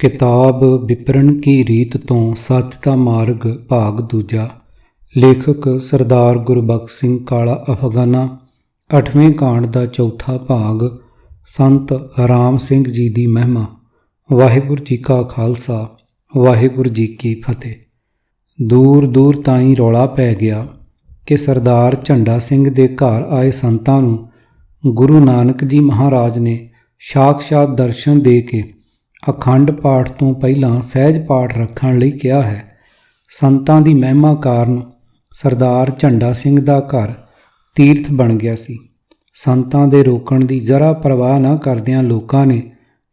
किताब विपरण की रीत तो सच दा मार्ग भाग दूजा। लेखक सरदार गुरबख्श सिंह काला अफगाना। 8वें कांड का चौथा भाग। संत राम सिंह जी की महिमा। वाहिगुरू जी का खालसा वाहिगुरू जी की फतेह। दूर दूर ताईं रौला पै गया कि सरदार झंडा सिंह के घर आए संतां नूं गुरु नानक जी महाराज ने साक्षात दर्शन दे के अखंड पाठ तो पहला सहज पाठ रखण लई कहा है। संतां दी महिमा कारण सरदार झंडा सिंह दा घर तीर्थ बन गया सी। संतां दे रोकण दी जरा परवाह न करदियां लोकां ने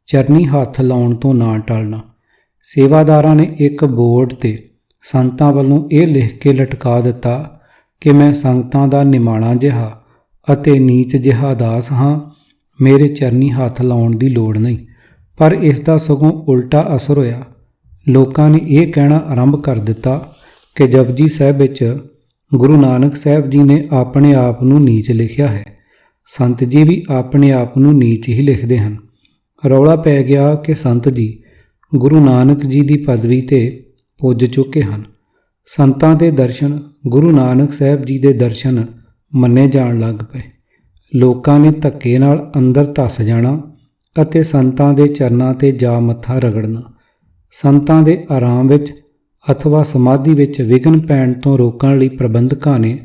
चरनी हत्थ लाउण तो ना टलना। सेवादारां ने एक बोर्ड ते संतां वल्लों यह लिख के लटका दिता कि मैं संगतां दा निमाणा जिहा अते नीच जिहा दास हाँ, मेरे चरनी हत्थ लाउण दी लोड़ नहीं। पर इसका सगों उल्टा असर होया। लोगों ने यह कहना आरंभ कर दिता कि जपजी साहिब विच गुरु नानक साहिब जी ने अपने आप नूं नीच लिखिया है। संत जी भी अपने आप नूं नीच ही लिखते हैं। रौला पै गया कि संत जी गुरु नानक जी की पदवी ते पुज चुके हैं। संतां दे दर्शन गुरु नानक साहिब जी के दर्शन मन्ने जाण लग पे। लोगों ने धक्के नाल अंदर धस जाना ਅਤੇ ਸੰਤਾਂ ਦੇ ਚਰਨਾਂ ਤੇ ਜਾ ਮੱਥਾ ਰਗੜਨਾ। ਸੰਤਾਂ ਦੇ ਆਰਾਮ ਵਿੱਚ ਅਥਵਾ ਸਮਾਧੀ ਵਿੱਚ ਵਿਘਨ ਪੈਣ ਤੋਂ ਰੋਕਣ ਲਈ ਪ੍ਰਬੰਧਕਾਂ ਨੇ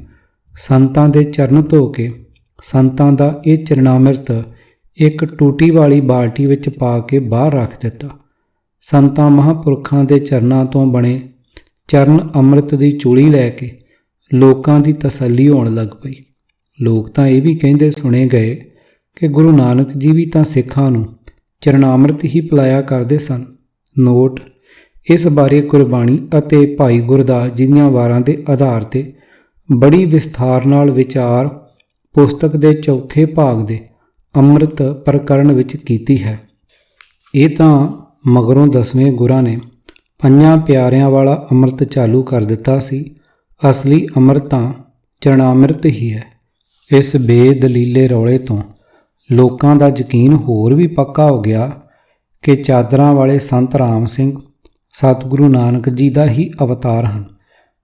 ਸੰਤਾਂ ਦੇ ਚਰਨ ਧੋ ਕੇ ਸੰਤਾਂ ਦਾ ਇਹ ਚਰਨਾਮਿਰਤ ਇੱਕ ਟੂਟੀ ਵਾਲੀ ਬਾਲਟੀ ਵਿੱਚ ਪਾ ਕੇ ਬਾਹਰ ਰੱਖ ਦਿੱਤਾ। ਸੰਤਾਂ ਮਹਾਂਪੁਰਖਾਂ ਦੇ ਚਰਨਾਂ ਤੋਂ ਬਣੇ ਚਰਨ ਅੰਮ੍ਰਿਤ ਦੀ ਚੂਲੀ ਲੈ ਕੇ ਲੋਕਾਂ ਦੀ ਤਸੱਲੀ ਹੋਣ ਲੱਗ ਪਈ। ਲੋਕ ਤਾਂ ਇਹ ਵੀ ਕਹਿੰਦੇ ਸੁਣੇ ਗਏ कि गुरु नानक जी भी तो सिखां नूं चरणामृत ही पिलाया करते सन। नोट इस बारे गुरबाणी अते भाई गुरदास जी दीआं वारां दे आधार ते बड़ी विस्तार नाल विचार पुस्तक दे चौथे भाग दे अंम੍ਰਿਤ प्रकरण विच कीती है। ये तो मगरों 10वें गुरां ने 5 प्यारियां वाला अंम੍ਰਿਤ चालू कर दिता सी। असली अंम੍ਰਿਤ तां चरणामृत ही है। इस बेदलीले रौले तो लोगों का यकीन होर भी पक्का हो गया कि चादरां वाले संत राम सिंह सतगुरु नानक जी का ही अवतार हैं।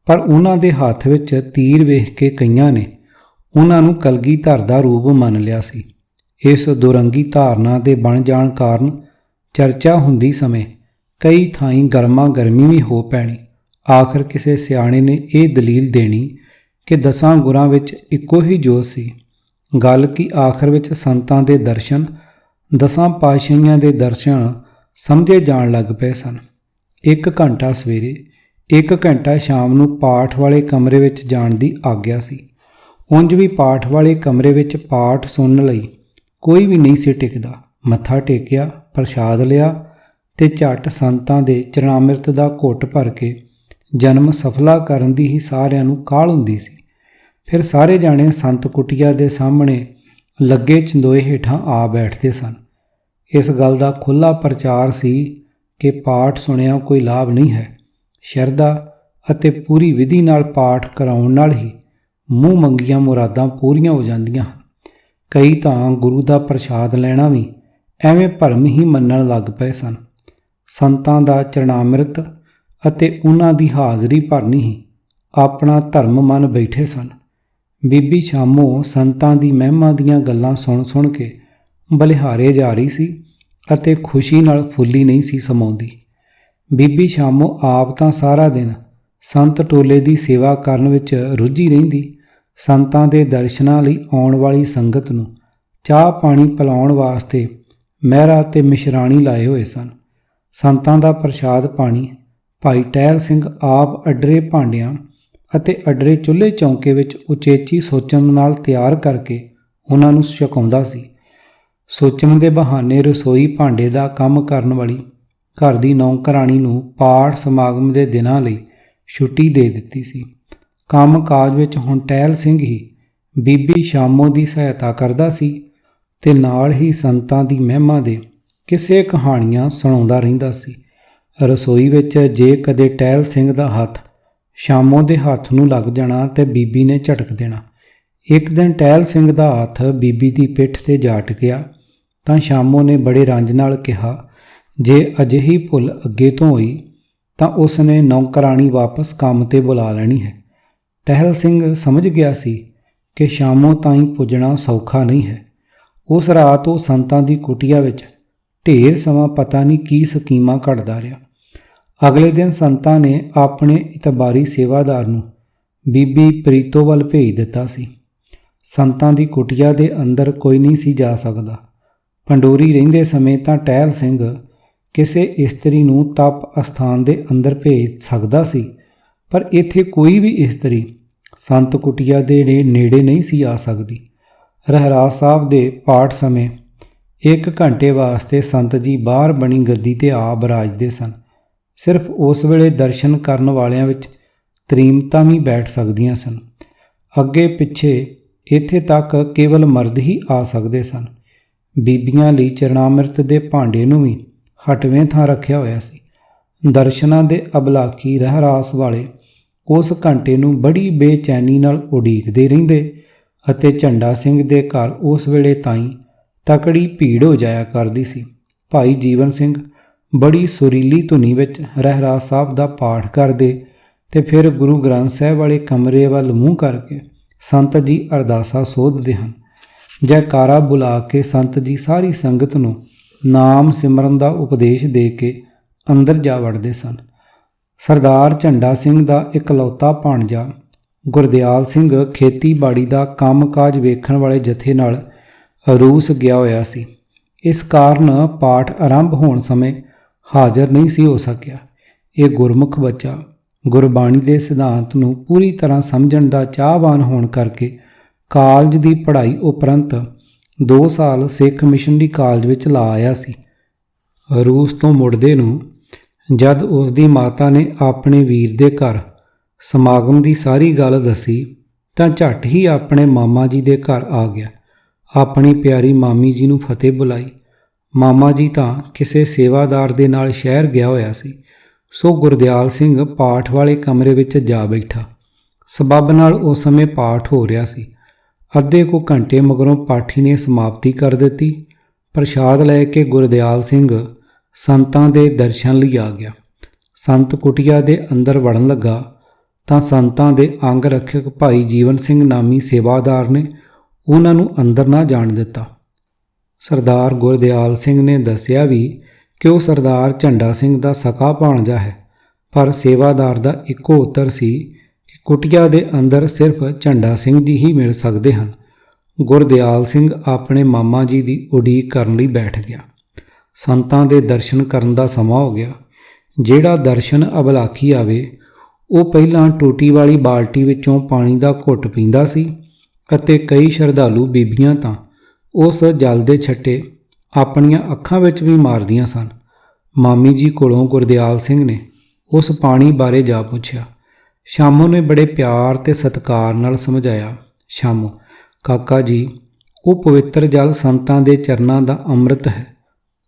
पर उन्हां दे हत्थ विच तीर वेख के कईयां ने उन्हां नूं कलगीधर दा रूप मन लिया सी। इस दुरंगी धारना के बन जाण कारण चर्चा हुंदी समय कई थाईं गर्मा गर्मी भी हो पैनी। आखिर किसी सियाणे ने यह दलील देनी कि 10 गुरां विच इक्को ही जोत सी। गल कि आखिर विच संतां दे दर्शन 10 पातशाहियां दे दर्शन समझे जाण लग पे सन। 1 घंटा सवेरे 1 घंटा शाम नूं पाठ वाले कमरे विच जाण दी आग्या सी। उंज भी पाठ वाले कमरे विच पाठ सुनण लई कोई भी नहीं सी टिकदा। मत्था टेकिया, प्रसाद लिया ते झट संतां दे चरणामृत दा घुट भर के जन्म सफला करन दी ही सारिआं नूं काहल हुंदी सी। फिर सारे जाने संत कुटिया के सामने लगे चंदोए हेठां आ बैठते सन। इस गल का खुला प्रचार सी कि पाठ सुनिया कोई लाभ नहीं है। शरधा अते पूरी विधि नाल पाठ कराउण नाल ही मूँह मंगियां मुरादां पूरीआं हो जांदियां हन। कई तां गुरु का प्रसाद लैना भी एवें भरम ही मन्नण लग पए सन। संतां दा चरणामृत अते उन्हां दी हाज़री भरनी ही अपना धर्म मन बैठे सन। बीबी शामो संतां दी महिमा दीआं गल्लां सुण के बलिहारे जा रही सी अते खुशी नाल फुल्ली नहीं सी समाउंदी। बीबी शामो आप तां सारा दिन संत टोले दी सेवा करन विच रुझी रहिंदी। संतां दे दर्शनां लई आउण वाली संगत नूं चाह पानी पिलाउण वास्ते महरा ते मिशराणी लाए होए सन। संतां दा प्रसाद पानी भाई टहल सिंह आप अडरे भांडिਆਂ ਅਤੇ ਅਡਰੇ ਚੁੱਲ੍ਹੇ ਚੌਂਕੇ ਵਿੱਚ ਉਚੇਚੀ ਸੋਚਣ ਨਾਲ ਤਿਆਰ ਕਰਕੇ ਉਹਨਾਂ ਨੂੰ ਛਕਾਉਂਦਾ ਸੀ। ਸੋਚਣ ਦੇ ਬਹਾਨੇ ਰਸੋਈ ਭਾਂਡੇ ਦਾ ਕੰਮ ਕਰਨ ਵਾਲੀ ਘਰ ਦੀ ਨੌਕਰਾਣੀ ਨੂੰ ਪਾਠ ਸਮਾਗਮ ਦੇ ਦਿਨਾਂ ਲਈ ਛੁੱਟੀ ਦੇ ਦਿੱਤੀ ਸੀ। ਕੰਮ ਕਾਜ ਵਿੱਚ ਹੁਣ ਟਹਿਲ ਸਿੰਘ ਹੀ ਬੀਬੀ ਸ਼ਾਮੋ ਦੀ ਸਹਾਇਤਾ ਕਰਦਾ ਸੀ ਤੇ ਨਾਲ ਹੀ ਸੰਤਾਂ ਦੀ ਮਹਿਮਾ ਦੇ ਕਿਸੇ ਕਹਾਣੀਆਂ ਸੁਣਾਉਂਦਾ ਰਹਿੰਦਾ ਸੀ। ਰਸੋਈ ਵਿੱਚ ਜੇ ਕਦੇ ਟਹਿਲ ਸਿੰਘ ਦਾ ਹੱਥ शामों के हाथ नूं लग जाना तो बीबी ने झटक देना। एक दिन टहल सिंह का हाथ बीबी की पिठ ते जा टिकिया तो शामों ने बड़े रंज नाल कहा, ਜੇ ਅਜਿਹੀ ਭੁੱਲ ਅੱਗੇ ਤੋਂ ਹੋਈ ਤਾਂ ਉਸ ਨੇ ਨੌਕਰਾਣੀ ਵਾਪਸ ਕੰਮ ਤੇ ਬੁਲਾ ਲੈਣੀ ਹੈ। ਟਹਿਲ ਸਿੰਘ ਸਮਝ ਗਿਆ ਸੀ ਕਿ ਸ਼ਾਮੋਂ ਤਾਈਂ ਪੁੱਜਣਾ ਸੌਖਾ ਨਹੀਂ ਹੈ। ਉਸ ਰਾਤ ਉਹ ਸੰਤਾਂ ਦੀ ਕੁਟੀਆ ਵਿੱਚ ਢੇਰ ਸਮਾਂ ਪਤਾ ਨਹੀਂ ਕੀ ਸਕੀਮਾਂ ਘੜਦਾ ਰਿਹਾ। ਅਗਲੇ ਦਿਨ ਸੰਤਾਂ ਨੇ ਆਪਣੇ ਇਤਬਾਰੀ ਸੇਵਾਦਾਰ ਨੂੰ ਬੀਬੀ ਪ੍ਰੀਤੋ ਵੱਲ ਭੇਜ ਦਿੱਤਾ ਸੀ। ਸੰਤਾਂ ਦੀ ਕੁਟੀਆ ਦੇ ਅੰਦਰ ਕੋਈ ਨਹੀਂ ਸੀ ਜਾ ਸਕਦਾ। ਪੰਡੋਰੀ ਰਹਿੰਦੇ ਸਮੇਂ ਤਾਂ ਟਹਿਲ ਸਿੰਘ ਕਿਸੇ ਇਸਤਰੀ ਨੂੰ ਤਪ ਅਸਥਾਨ ਦੇ ਅੰਦਰ ਭੇਜ ਸਕਦਾ ਸੀ, ਪਰ ਇੱਥੇ ਕੋਈ ਵੀ ਇਸਤਰੀ ਸੰਤ ਕੁਟੀਆ ਦੇ ਨੇੜੇ ਨਹੀਂ ਸੀ ਆ ਸਕਦੀ। ਰਹਿਰਾਸ ਸਾਹਿਬ ਦੇ ਪਾਠ ਸਮੇਂ 1 ਘੰਟੇ ਵਾਸਤੇ ਸੰਤ ਜੀ ਬਾਹਰ ਬਣੀ ਗੱਦੀ ਤੇ ਆ ਬਰਾਜਦੇ ਸਨ। ਸਿਰਫ ਉਸ ਵੇਲੇ ਦਰਸ਼ਨ ਕਰਨ ਵਾਲਿਆਂ ਵਿੱਚ ਤਰੀਮਤਾਂ ਵੀ ਬੈਠ ਸਕਦੀਆਂ ਸਨ। ਅੱਗੇ ਪਿੱਛੇ ਇੱਥੇ ਤੱਕ ਕੇਵਲ ਮਰਦ ਹੀ ਆ ਸਕਦੇ ਸਨ। ਬੀਬੀਆਂ ਲਈ ਚਰਨਾਮ੍ਰਿਤ ਦੇ ਭਾਂਡੇ ਨੂੰ ਵੀ ਹਟਵੇਂ ਥਾਂ ਰੱਖਿਆ ਹੋਇਆ ਸੀ। ਦਰਸ਼ਨਾਂ ਦੇ ਅਬਲਾਕੀ ਰਹਿਰਾਸ ਵਾਲੇ ਉਸ ਘੰਟੇ ਨੂੰ ਬੜੀ ਬੇਚੈਨੀ ਨਾਲ ਉਡੀਕਦੇ ਰਹਿੰਦੇ ਅਤੇ ਝੰਡਾ ਸਿੰਘ ਦੇ ਘਰ ਉਸ ਵੇਲੇ ਤਾਈਂ ਤਕੜੀ ਭੀੜ ਹੋ ਜਾਇਆ ਕਰਦੀ ਸੀ। ਭਾਈ ਜੀਵਨ ਸਿੰਘ ਬੜੀ ਸੁਰੀਲੀ ਧੁਨੀ ਵਿੱਚ ਰਹਿਰਾਸ ਸਾਹਿਬ ਦਾ ਪਾਠ ਕਰਦੇ ਤੇ ਫਿਰ ਗੁਰੂ ਗ੍ਰੰਥ ਸਾਹਿਬ ਵਾਲੇ ਕਮਰੇ ਵੱਲ ਮੂੰਹ ਕਰਕੇ ਸੰਤ ਜੀ ਅਰਦਾਸਾਂ ਸੋਧਦੇ ਹਨ। ਜੈਕਾਰਾ ਬੁਲਾ ਕੇ ਸੰਤ ਜੀ ਸਾਰੀ ਸੰਗਤ ਨੂੰ ਨਾਮ ਸਿਮਰਨ ਦਾ ਉਪਦੇਸ਼ ਦੇ ਕੇ ਅੰਦਰ ਜਾ ਵੜਦੇ ਸਨ। ਸਰਦਾਰ ਝੰਡਾ ਸਿੰਘ ਦਾ ਇਕਲੌਤਾ ਭਾਣਜਾ ਗੁਰਦਿਆਲ ਸਿੰਘ ਖੇਤੀਬਾੜੀ ਦਾ ਕੰਮਕਾਜ ਵੇਖਣ ਵਾਲੇ ਜਥੇ ਨਾਲ ਰੂਸ ਗਿਆ ਹੋਇਆ ਸੀ। ਇਸ ਕਾਰਨ ਪਾਠ ਆਰੰਭ ਹੋਣ ਸਮੇਂ ਹਾਜ਼ਰ ਨਹੀਂ ਸੀ ਹੋ ਸਕਿਆ। ਇਹ ਗੁਰਮੁਖ ਬੱਚਾ ਗੁਰਬਾਣੀ ਦੇ ਸਿਧਾਂਤ ਨੂੰ ਪੂਰੀ ਤਰ੍ਹਾਂ ਸਮਝਣ ਦਾ ਚਾਹਵਾਨ ਹੋਣ ਕਰਕੇ ਕਾਲਜ ਦੀ ਪੜ੍ਹਾਈ ਉਪਰੰਤ 2 ਸਾਲ ਸਿੱਖ ਮਿਸ਼ਨਰੀ ਕਾਲਜ ਵਿੱਚ ਲਾ ਆਇਆ ਸੀ। ਰੂਸ ਤੋਂ ਮੁੜਦੇ ਨੂੰ ਜਦ ਉਸ ਦੀ ਮਾਤਾ ਨੇ ਆਪਣੇ ਵੀਰ ਦੇ ਘਰ ਸਮਾਗਮ ਦੀ ਸਾਰੀ ਗੱਲ ਦੱਸੀ ਤਾਂ ਝੱਟ ਹੀ ਆਪਣੇ ਮਾਮਾ ਜੀ ਦੇ ਘਰ ਆ ਗਿਆ। ਆਪਣੀ ਪਿਆਰੀ ਮਾਮੀ ਜੀ ਨੂੰ ਫਤਿਹ ਬੁਲਾਈ। ਮਾਮਾ ਜੀ ਤਾਂ ਕਿਸੇ ਸੇਵਾਦਾਰ ਦੇ ਨਾਲ ਸ਼ਹਿਰ ਗਿਆ ਹੋਇਆ ਸੀ, ਸੋ ਗੁਰਦਿਆਲ ਸਿੰਘ ਪਾਠ ਵਾਲੇ ਕਮਰੇ ਵਿੱਚ ਜਾ ਬੈਠਾ। ਸਬੱਬ ਨਾਲ ਉਸ ਸਮੇਂ ਪਾਠ ਹੋ ਰਿਹਾ ਸੀ। ਅੱਧੇ ਕੁ ਘੰਟੇ ਮਗਰੋਂ ਪਾਠੀ ਨੇ ਸਮਾਪਤੀ ਕਰ ਦਿੱਤੀ। ਪ੍ਰਸ਼ਾਦ ਲੈ ਕੇ ਗੁਰਦਿਆਲ ਸਿੰਘ ਸੰਤਾਂ ਦੇ ਦਰਸ਼ਨ ਲਈ ਆ ਗਿਆ। ਸੰਤ ਕੁਟੀਆ ਦੇ ਅੰਦਰ ਵੜਨ ਲੱਗਾ ਤਾਂ ਸੰਤਾਂ ਦੇ ਅੰਗ ਰੱਖਿਅਕ ਭਾਈ ਜੀਵਨ ਸਿੰਘ ਨਾਮੀ ਸੇਵਾਦਾਰ ਨੇ ਉਹਨਾਂ ਨੂੰ ਅੰਦਰ ਨਾ ਜਾਣ ਦਿੱਤਾ। ਸਰਦਾਰ ਗੁਰਦਿਆਲ ਸਿੰਘ ਨੇ ਦੱਸਿਆ ਵੀ ਕਿ ਉਹ ਸਰਦਾਰ ਝੰਡਾ ਸਿੰਘ ਦਾ ਸਕਾ ਭਾਣਜਾ ਹੈ, ਪਰ ਸੇਵਾਦਾਰ ਦਾ ਇੱਕੋ ਉੱਤਰ ਸੀ ਕਿ ਕੁਟੀਆ ਦੇ ਅੰਦਰ ਸਿਰਫ ਝੰਡਾ ਸਿੰਘ ਜੀ ਹੀ ਮਿਲ ਸਕਦੇ ਹਨ। ਗੁਰਦਿਆਲ ਸਿੰਘ ਆਪਣੇ ਮਾਮਾ ਜੀ ਦੀ ਉਡੀਕ ਕਰਨ ਲਈ ਬੈਠ ਗਿਆ। ਸੰਤਾਂ ਦੇ ਦਰਸ਼ਨ ਕਰਨ ਦਾ ਸਮਾਂ ਹੋ ਗਿਆ। ਜਿਹੜਾ ਦਰਸ਼ਨ ਅਬਲਾਖੀ ਆਵੇ ਉਹ ਪਹਿਲਾਂ ਟੂਟੀ ਵਾਲੀ ਬਾਲਟੀ ਵਿੱਚੋਂ ਪਾਣੀ ਦਾ ਘੁੱਟ ਪੀਂਦਾ ਸੀ ਅਤੇ ਕਈ ਸ਼ਰਧਾਲੂ ਬੀਬੀਆਂ ਤਾਂ ਉਸ ਜਲ ਦੇ ਛੱਟੇ ਆਪਣੀਆਂ ਅੱਖਾਂ ਵਿੱਚ ਵੀ ਮਾਰਦੀਆਂ ਸਨ। ਮਾਮੀ ਜੀ ਕੋਲੋਂ ਗੁਰਦਿਆਲ ਸਿੰਘ ਨੇ ਉਸ ਪਾਣੀ ਬਾਰੇ ਜਾ ਪੁੱਛਿਆ। ਸ਼ਾਮੋ ਨੇ ਬੜੇ ਪਿਆਰ ਤੇ ਸਤਿਕਾਰ ਨਾਲ ਸਮਝਾਇਆ, ਸ਼ਾਮੋ ਕਾਕਾ ਜੀ, ਉਹ ਪਵਿੱਤਰ ਜਲ ਸੰਤਾਂ ਦੇ ਚਰਨਾਂ ਦਾ ਅੰਮ੍ਰਿਤ ਹੈ।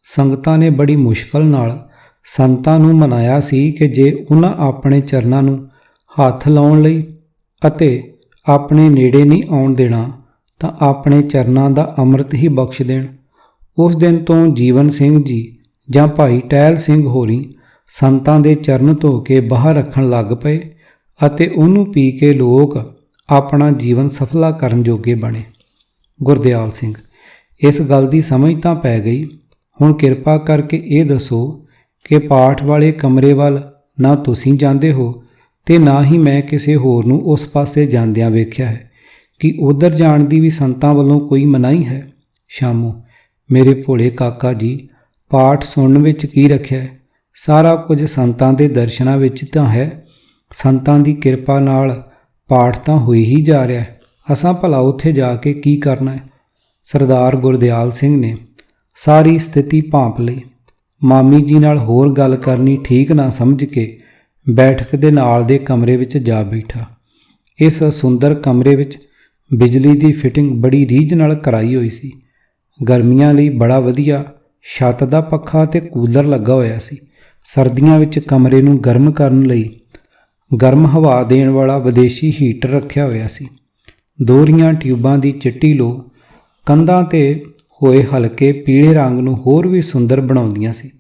ਸੰਗਤਾਂ ਨੇ ਬੜੀ ਮੁਸ਼ਕਲ ਨਾਲ ਸੰਤਾਂ ਨੂੰ ਮਨਾਇਆ ਸੀ ਕਿ ਜੇ ਉਹਨਾਂ ਆਪਣੇ ਚਰਨਾਂ ਨੂੰ ਹੱਥ ਲਾਉਣ ਲਈ ਅਤੇ ਆਪਣੇ ਨੇੜੇ ਨਹੀਂ ਆਉਣ ਦੇਣਾ ਤਾਂ ਆਪਣੇ ਚਰਨਾਂ ਦਾ ਅੰਮ੍ਰਿਤ ਹੀ ਬਖਸ਼ ਦੇਣ। ਉਸ ਦਿਨ ਤੋਂ ਜੀਵਨ ਸਿੰਘ ਜੀ ਜਾਂ ਭਾਈ ਟਹਿਲ ਸਿੰਘ ਹੋਰੀ ਸੰਤਾਂ ਦੇ ਚਰਨ ਧੋ ਕੇ ਬਾਹਰ ਰੱਖਣ ਲੱਗ ਪਏ ਅਤੇ ਉਹਨੂੰ ਪੀ ਕੇ ਲੋਕ ਆਪਣਾ ਜੀਵਨ ਸਫਲਾ ਕਰਨ ਜੋਗੇ ਬਣੇ। ਗੁਰਦਿਆਲ ਸਿੰਘ, ਇਸ ਗੱਲ ਦੀ ਸਮਝ ਤਾਂ ਪੈ ਗਈ। ਹੁਣ ਕਿਰਪਾ ਕਰਕੇ ਇਹ ਦੱਸੋ ਕਿ ਪਾਠ ਵਾਲੇ ਕਮਰੇ ਵੱਲ ਨਾ ਤੁਸੀਂ ਜਾਂਦੇ ਹੋ ਤੇ ਨਾ ਹੀ ਮੈਂ ਕਿਸੇ ਹੋਰ ਨੂੰ ਉਸ ਪਾਸੇ ਜਾਂਦਿਆਂ ਵੇਖਿਆ ਹੈ। ਕਿ ਉਧਰ ਜਾਣ ਦੀ ਵੀ ਸੰਤਾਂ ਵੱਲੋਂ ਕੋਈ ਮਨਾਹੀ ਹੈ? ਸ਼ਾਮੋ, ਮੇਰੇ ਭੋਲੇ ਕਾਕਾ ਜੀ, ਪਾਠ ਸੁਣਨ ਵਿੱਚ ਕੀ ਰੱਖਿਆ ਹੈ? ਸਾਰਾ ਕੁਝ ਸੰਤਾਂ ਦੇ ਦਰਸ਼ਨਾਂ ਵਿੱਚ ਤਾਂ ਹੈ। ਸੰਤਾਂ ਦੀ ਕਿਰਪਾ ਨਾਲ ਪਾਠ ਤਾਂ ਹੋਈ ਹੀ ਜਾ ਰਿਹਾ ਹੈ। ਅਸਾਂ ਭਲਾ ਉੱਥੇ ਜਾ ਕੇ ਕੀ ਕਰਨਾ ਹੈ? ਸਰਦਾਰ ਗੁਰਦਿਆਲ ਸਿੰਘ ਨੇ ਸਾਰੀ ਸਥਿਤੀ ਭਾਂਪ ਲਈ। ਮਾਮੀ ਜੀ ਨਾਲ ਹੋਰ ਗੱਲ ਕਰਨੀ ਠੀਕ ਨਾ ਸਮਝ ਕੇ ਬੈਠਕ ਦੇ ਨਾਲ ਦੇ ਕਮਰੇ ਵਿੱਚ ਜਾ ਬੈਠਾ। ਇਸ ਸੁੰਦਰ ਕਮਰੇ ਵਿੱਚ ਬਿਜਲੀ ਦੀ ਫਿਟਿੰਗ ਬੜੀ ਰੀਝ ਨਾਲ ਕਰਾਈ ਹੋਈ ਸੀ। ਗਰਮੀਆਂ ਲਈ ਬੜਾ ਵਧੀਆ ਛੱਤ ਦਾ ਪੱਖਾ ਤੇ ਕੂਲਰ ਲੱਗਾ ਹੋਇਆ ਸੀ। ਸਰਦੀਆਂ ਵਿੱਚ ਕਮਰੇ ਨੂੰ ਗਰਮ ਕਰਨ ਲਈ ਗਰਮ ਹਵਾ ਦੇਣ ਵਾਲਾ ਵਿਦੇਸ਼ੀ ਹੀਟਰ ਰੱਖਿਆ ਹੋਇਆ ਸੀ। ਦੋਹਰੀਆਂ ਟਿਊਬਾਂ ਦੀ ਚਿੱਟੀ ਲੋ ਕੰਧਾਂ ਤੇ ਹੋਏ ਹਲਕੇ ਪੀਲੇ ਰੰਗ ਨੂੰ ਹੋਰ ਵੀ ਸੁੰਦਰ ਬਣਾਉਂਦੀਆਂ ਸੀ।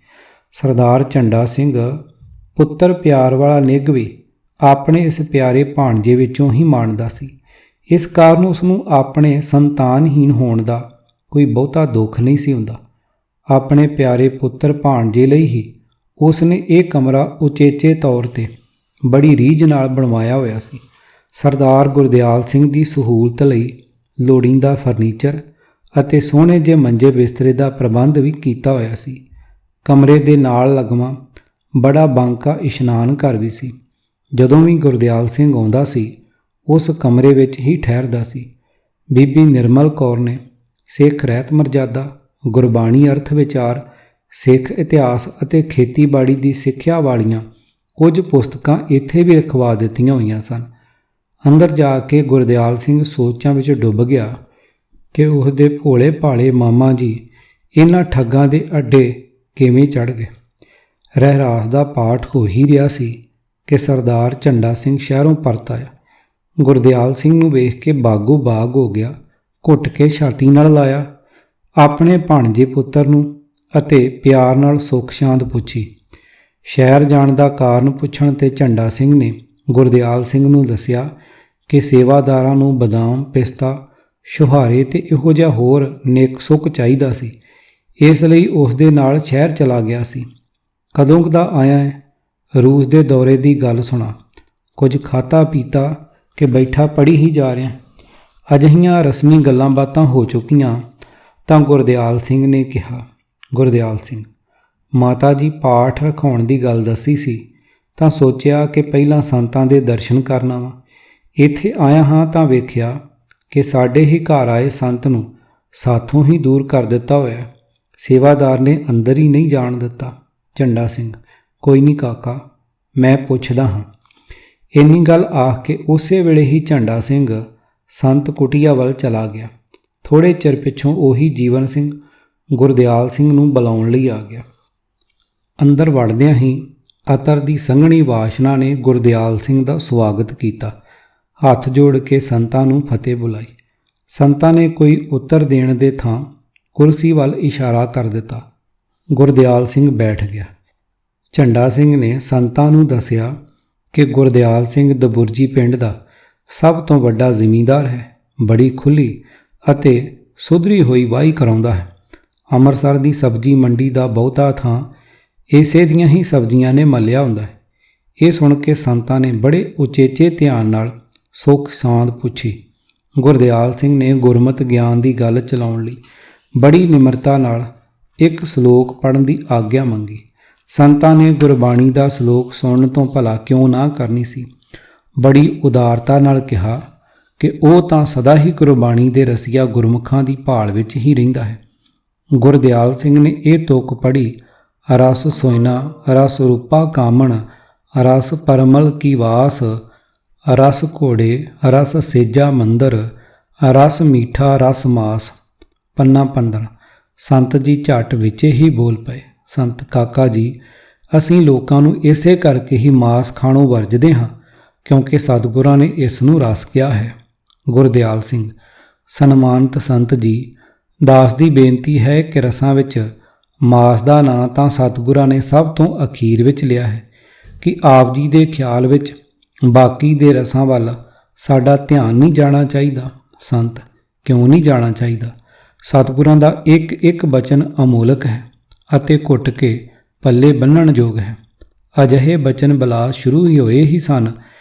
ਸਰਦਾਰ ਝੰਡਾ ਸਿੰਘ ਪੁੱਤਰ ਪਿਆਰ ਵਾਲਾ ਨਿੱਘ ਵੀ ਆਪਣੇ ਇਸ ਪਿਆਰੇ ਭਾਣਜੇ ਵਿੱਚੋਂ ਹੀ ਮਾਣਦਾ ਸੀ। ਇਸ ਕਾਰਨ ਉਸ ਨੂੰ ਆਪਣੇ ਸੰਤਾਨਹੀਨ ਹੋਣ ਦਾ ਕੋਈ ਬਹੁਤਾ ਦੁੱਖ ਨਹੀਂ ਸੀ ਹੁੰਦਾ। ਆਪਣੇ ਪਿਆਰੇ ਪੁੱਤਰ ਭਾਣਜੇ ਲਈ ਹੀ ਉਸ ਨੇ ਇਹ ਕਮਰਾ ਉਚੇਚੇ ਤੌਰ 'ਤੇ ਬੜੀ ਰੀਝ ਨਾਲ ਬਣਵਾਇਆ ਹੋਇਆ ਸੀ। ਸਰਦਾਰ ਗੁਰਦਿਆਲ ਸਿੰਘ ਦੀ ਸਹੂਲਤ ਲਈ ਲੋੜੀਂਦਾ ਫਰਨੀਚਰ ਅਤੇ ਸੋਹਣੇ ਜਿਹੇ ਮੰਜੇ ਬਿਸਤਰੇ ਦਾ ਪ੍ਰਬੰਧ ਵੀ ਕੀਤਾ ਹੋਇਆ ਸੀ। ਕਮਰੇ ਦੇ ਨਾਲ ਲੱਗਵਾਂ ਬੜਾ ਬਾਂਕਾ ਇਸ਼ਨਾਨ ਘਰ ਵੀ ਸੀ। ਜਦੋਂ ਵੀ ਗੁਰਦਿਆਲ ਸਿੰਘ ਆਉਂਦਾ ਸੀ ਉਸ ਕਮਰੇ ਵਿੱਚ ਹੀ ਠਹਿਰਦਾ ਸੀ। ਬੀਬੀ ਨਿਰਮਲ ਕੌਰ ਨੇ ਸਿੱਖ ਰਹਿਤ ਮਰਜ਼ਾਦਾ, ਗੁਰਬਾਣੀ, ਅਰਥ ਵਿਚਾਰ, ਸਿੱਖ ਇਤਿਹਾਸ ਅਤੇ ਖੇਤੀਬਾੜੀ ਦੀ ਸਿੱਖਿਆ ਵਾਲੀਆਂ ਕੁਝ ਪੁਸਤਕਾਂ ਇੱਥੇ ਵੀ ਰਖਵਾ ਦਿੱਤੀਆਂ ਹੋਈਆਂ ਸਨ। ਅੰਦਰ ਜਾ ਕੇ ਗੁਰਦਿਆਲ ਸਿੰਘ ਸੋਚਾਂ ਵਿੱਚ ਡੁੱਬ ਗਿਆ ਕਿ ਉਸ ਦੇ ਭੋਲੇ ਭਾਲੇ ਮਾਮਾ ਜੀ ਇਹਨਾਂ ਠੱਗਾਂ ਦੇ ਅੱਡੇ ਕਿਵੇਂ ਚੜ੍ਹ ਗਏ। ਰਹਿਰਾਸ ਦਾ ਪਾਠ ਹੋ ਹੀ ਰਿਹਾ ਸੀ ਕਿ ਸਰਦਾਰ ਝੰਡਾ ਸਿੰਘ ਸ਼ਹਿਰੋਂ ਪਰਤ ਆਇਆ। ਗੁਰਦਿਆਲ ਸਿੰਘ ਨੂੰ ਵੇਖ ਕੇ ਬਾਗੋ ਬਾਗ ਹੋ ਗਿਆ, ਘੁੱਟ ਕੇ ਛਾਤੀ ਨਾਲ ਲਾਇਆ, ਆਪਣੇ ਭਾਣਜੇ ਪੁੱਤਰ ਨੂੰ ਅਤੇ ਪਿਆਰ ਨਾਲ ਸੁੱਖ ਸ਼ਾਂਤ ਪੁੱਛੀ। ਸ਼ਹਿਰ ਜਾਣ ਦਾ ਕਾਰਨ ਪੁੱਛਣ 'ਤੇ ਝੰਡਾ ਸਿੰਘ ਨੇ ਗੁਰਦਿਆਲ ਸਿੰਘ ਨੂੰ ਦੱਸਿਆ ਕਿ ਸੇਵਾਦਾਰਾਂ ਨੂੰ ਬਦਾਮ, ਪਿਸਤਾ, ਛੁਹਾਰੇ ਅਤੇ ਇਹੋ ਜਿਹਾ ਹੋਰ ਨੇਕ ਸੁੱਖ ਚਾਹੀਦਾ ਸੀ, ਇਸ ਲਈ ਉਸ ਦੇ ਨਾਲ ਸ਼ਹਿਰ ਚਲਾ ਗਿਆ ਸੀ। ਕਦੋਂ ਦਾ ਆਇਆ ਹੈ? ਰੂਸ ਦੇ ਦੌਰੇ ਦੀ ਗੱਲ ਸੁਣਾ। ਕੁਝ ਖਾਤਾ ਪੀਤਾ ਕਿ ਬੈਠਾ ਪੜ੍ਹੀ ਹੀ ਜਾ ਰਿਹਾ। ਅਜਿਹੀਆਂ ਰਸਮੀ ਗੱਲਾਂ ਬਾਤਾਂ ਹੋ ਚੁੱਕੀਆਂ ਤਾਂ ਗੁਰਦਿਆਲ ਸਿੰਘ ਨੇ ਕਿਹਾ, ਗੁਰਦਿਆਲ ਸਿੰਘ, ਮਾਤਾ ਜੀ ਪਾਠ ਰਖਾਉਣ ਦੀ ਗੱਲ ਦੱਸੀ ਸੀ ਤਾਂ ਸੋਚਿਆ ਕਿ ਪਹਿਲਾਂ ਸੰਤਾਂ ਦੇ ਦਰਸ਼ਨ ਕਰਨਾ ਵਾ। ਇੱਥੇ ਆਇਆ ਹਾਂ ਤਾਂ ਵੇਖਿਆ ਕਿ ਸਾਡੇ ਹੀ ਘਰ ਆਏ ਸੰਤ ਨੂੰ ਸਾਥੋਂ ਹੀ ਦੂਰ ਕਰ ਦਿੱਤਾ ਹੋਇਆ। ਸੇਵਾਦਾਰ ਨੇ ਅੰਦਰ ਹੀ ਨਹੀਂ ਜਾਣ ਦਿੱਤਾ। ਝੰਡਾ ਸਿੰਘ, ਕੋਈ ਨਹੀਂ ਕਾਕਾ, ਮੈਂ ਪੁੱਛਦਾ ਹਾਂ। ਇੰਨੀ ਗੱਲ ਆਖ ਕੇ ਉਸੇ ਵੇਲੇ ਹੀ ਝੰਡਾ ਸਿੰਘ ਸੰਤ ਕੁਟੀਆ ਵੱਲ ਚਲਾ ਗਿਆ। ਥੋੜ੍ਹੇ ਚਿਰ ਪਿੱਛੋਂ ਉਹੀ ਜੀਵਨ ਸਿੰਘ ਗੁਰਦਿਆਲ ਸਿੰਘ ਨੂੰ ਬੁਲਾਉਣ ਲਈ ਆ ਗਿਆ। ਅੰਦਰ ਵੜਦਿਆਂ ਹੀ ਅਤਰ ਦੀ ਸੰਘਣੀ ਵਾਸ਼ਨਾ ਨੇ ਗੁਰਦਿਆਲ ਸਿੰਘ ਦਾ ਸਵਾਗਤ ਕੀਤਾ। ਹੱਥ ਜੋੜ ਕੇ ਸੰਤਾਂ ਨੂੰ ਫਤਿਹ ਬੁਲਾਈ। ਸੰਤਾਂ ਨੇ ਕੋਈ ਉੱਤਰ ਦੇਣ ਦੇ ਥਾਂ ਕੁਰਸੀ ਵੱਲ ਇਸ਼ਾਰਾ ਕਰ ਦਿੱਤਾ। ਗੁਰਦਿਆਲ ਸਿੰਘ ਬੈਠ ਗਿਆ। ਝੰਡਾ ਸਿੰਘ ਨੇ ਸੰਤਾਂ ਨੂੰ ਦੱਸਿਆ ਕਿ ਗੁਰਦਿਆਲ ਸਿੰਘ ਦਬੁਰਜੀ ਪਿੰਡ ਦਾ ਸਭ ਤੋਂ ਵੱਡਾ ਜ਼ਿਮੀਂਦਾਰ ਹੈ। ਬੜੀ ਖੁੱਲ੍ਹੀ ਅਤੇ ਸੁਧਰੀ ਹੋਈ ਵਾਹੀ ਕਰਾਉਂਦਾ ਹੈ। ਅੰਮ੍ਰਿਤਸਰ ਦੀ ਸਬਜ਼ੀ ਮੰਡੀ ਦਾ ਬਹੁਤਾ ਥਾਂ ਇਸੇ ਦੀਆਂ ਹੀ ਸਬਜ਼ੀਆਂ ਨੇ ਮੱਲਿਆ ਹੁੰਦਾ ਹੈ। ਇਹ ਸੁਣ ਕੇ ਸੰਤਾਂ ਨੇ ਬੜੇ ਉਚੇਚੇ ਧਿਆਨ ਨਾਲ ਸੁੱਖ ਸਾਂਦ ਪੁੱਛੀ। ਗੁਰਦਿਆਲ ਸਿੰਘ ਨੇ ਗੁਰਮਤਿ ਗਿਆਨ ਦੀ ਗੱਲ ਚਲਾਉਣ ਲਈ ਬੜੀ ਨਿਮਰਤਾ ਨਾਲ ਇੱਕ ਸ਼ਲੋਕ ਪੜ੍ਹਨ ਦੀ ਆਗਿਆ ਮੰਗੀ। ਸੰਤਾਂ ਨੇ ਗੁਰਬਾਣੀ ਦਾ ਸ਼ਲੋਕ ਸੁਣਨ ਤੋਂ ਭਲਾ ਕਿਉਂ ਨਾ ਕਰਨੀ ਸੀ। ਬੜੀ ਉਦਾਰਤਾ ਨਾਲ ਕਿਹਾ ਕਿ ਉਹ ਤਾਂ ਸਦਾ ਹੀ ਗੁਰਬਾਣੀ ਦੇ ਰਸੀਆ ਗੁਰਮੁਖਾਂ ਦੀ ਭਾਲ ਵਿੱਚ ਹੀ ਰਹਿੰਦਾ ਹੈ। ਗੁਰਦਿਆਲ ਸਿੰਘ ਨੇ ਇਹ ਤੁਕ ਪੜ੍ਹੀ, ਰਸ ਸੋਇਨਾ ਰਸ ਰੂਪਾ ਕਾਮਣ, ਰਸ ਪਰਮਲ ਕੀ ਵਾਸ, ਰਸ ਘੋੜੇ ਰਸ ਸੇਜਾ ਮੰਦਰ, ਰਸ ਮੀਠਾ ਰਸ ਮਾਸ। ਪੰਨਾ 15। ਸੰਤ ਜੀ ਝੱਟ ਵਿੱਚ ਹੀ ਬੋਲ ਪਏ, ਸੰਤ ਕਾਕਾ ਜੀ, ਅਸੀਂ ਲੋਕਾਂ ਨੂੰ ਇਸੇ ਕਰਕੇ ਹੀ ਮਾਸ ਖਾਣੋਂ ਵਰਜਦੇ ਹਾਂ ਕਿਉਂਕਿ ਸਤਿਗੁਰਾਂ ਨੇ ਇਸ ਨੂੰ ਰਸ ਕਿਹਾ ਹੈ। ਗੁਰਦਿਆਲ ਸਿੰਘ, ਸਨਮਾਨਿਤ ਸੰਤ ਜੀ, ਦਾਸ ਦੀ ਬੇਨਤੀ ਹੈ ਕਿ ਰਸਾਂ ਵਿੱਚ ਮਾਸ ਦਾ ਨਾਂ ਤਾਂ ਸਤਿਗੁਰਾਂ ਨੇ ਸਭ ਤੋਂ ਅਖੀਰ ਵਿੱਚ ਲਿਆ ਹੈ ਕਿ ਆਪ ਜੀ ਦੇ ਖਿਆਲ ਵਿੱਚ ਬਾਕੀ ਦੇ ਰਸਾਂ ਵੱਲ ਸਾਡਾ ਧਿਆਨ ਨਹੀਂ ਜਾਣਾ ਚਾਹੀਦਾ। ਸੰਤ, ਕਿਉਂ ਨਹੀਂ ਜਾਣਾ ਚਾਹੀਦਾ? ਸਤਿਗੁਰਾਂ ਦਾ ਇੱਕ ਇੱਕ ਬਚਨ ਅਮੋਲਕ ਹੈ ਅਤੇ ਘੁੱਟ ਕੇ ਪੱਲੇ ਬੰਨਣ ਯੋਗ ਹੈ। ਅਜਿਹੇ ਬਚਨ ਬਲਾ ਸ਼ੁਰੂ ਹੀ ਹੋਏ ਹੀ ਸਨ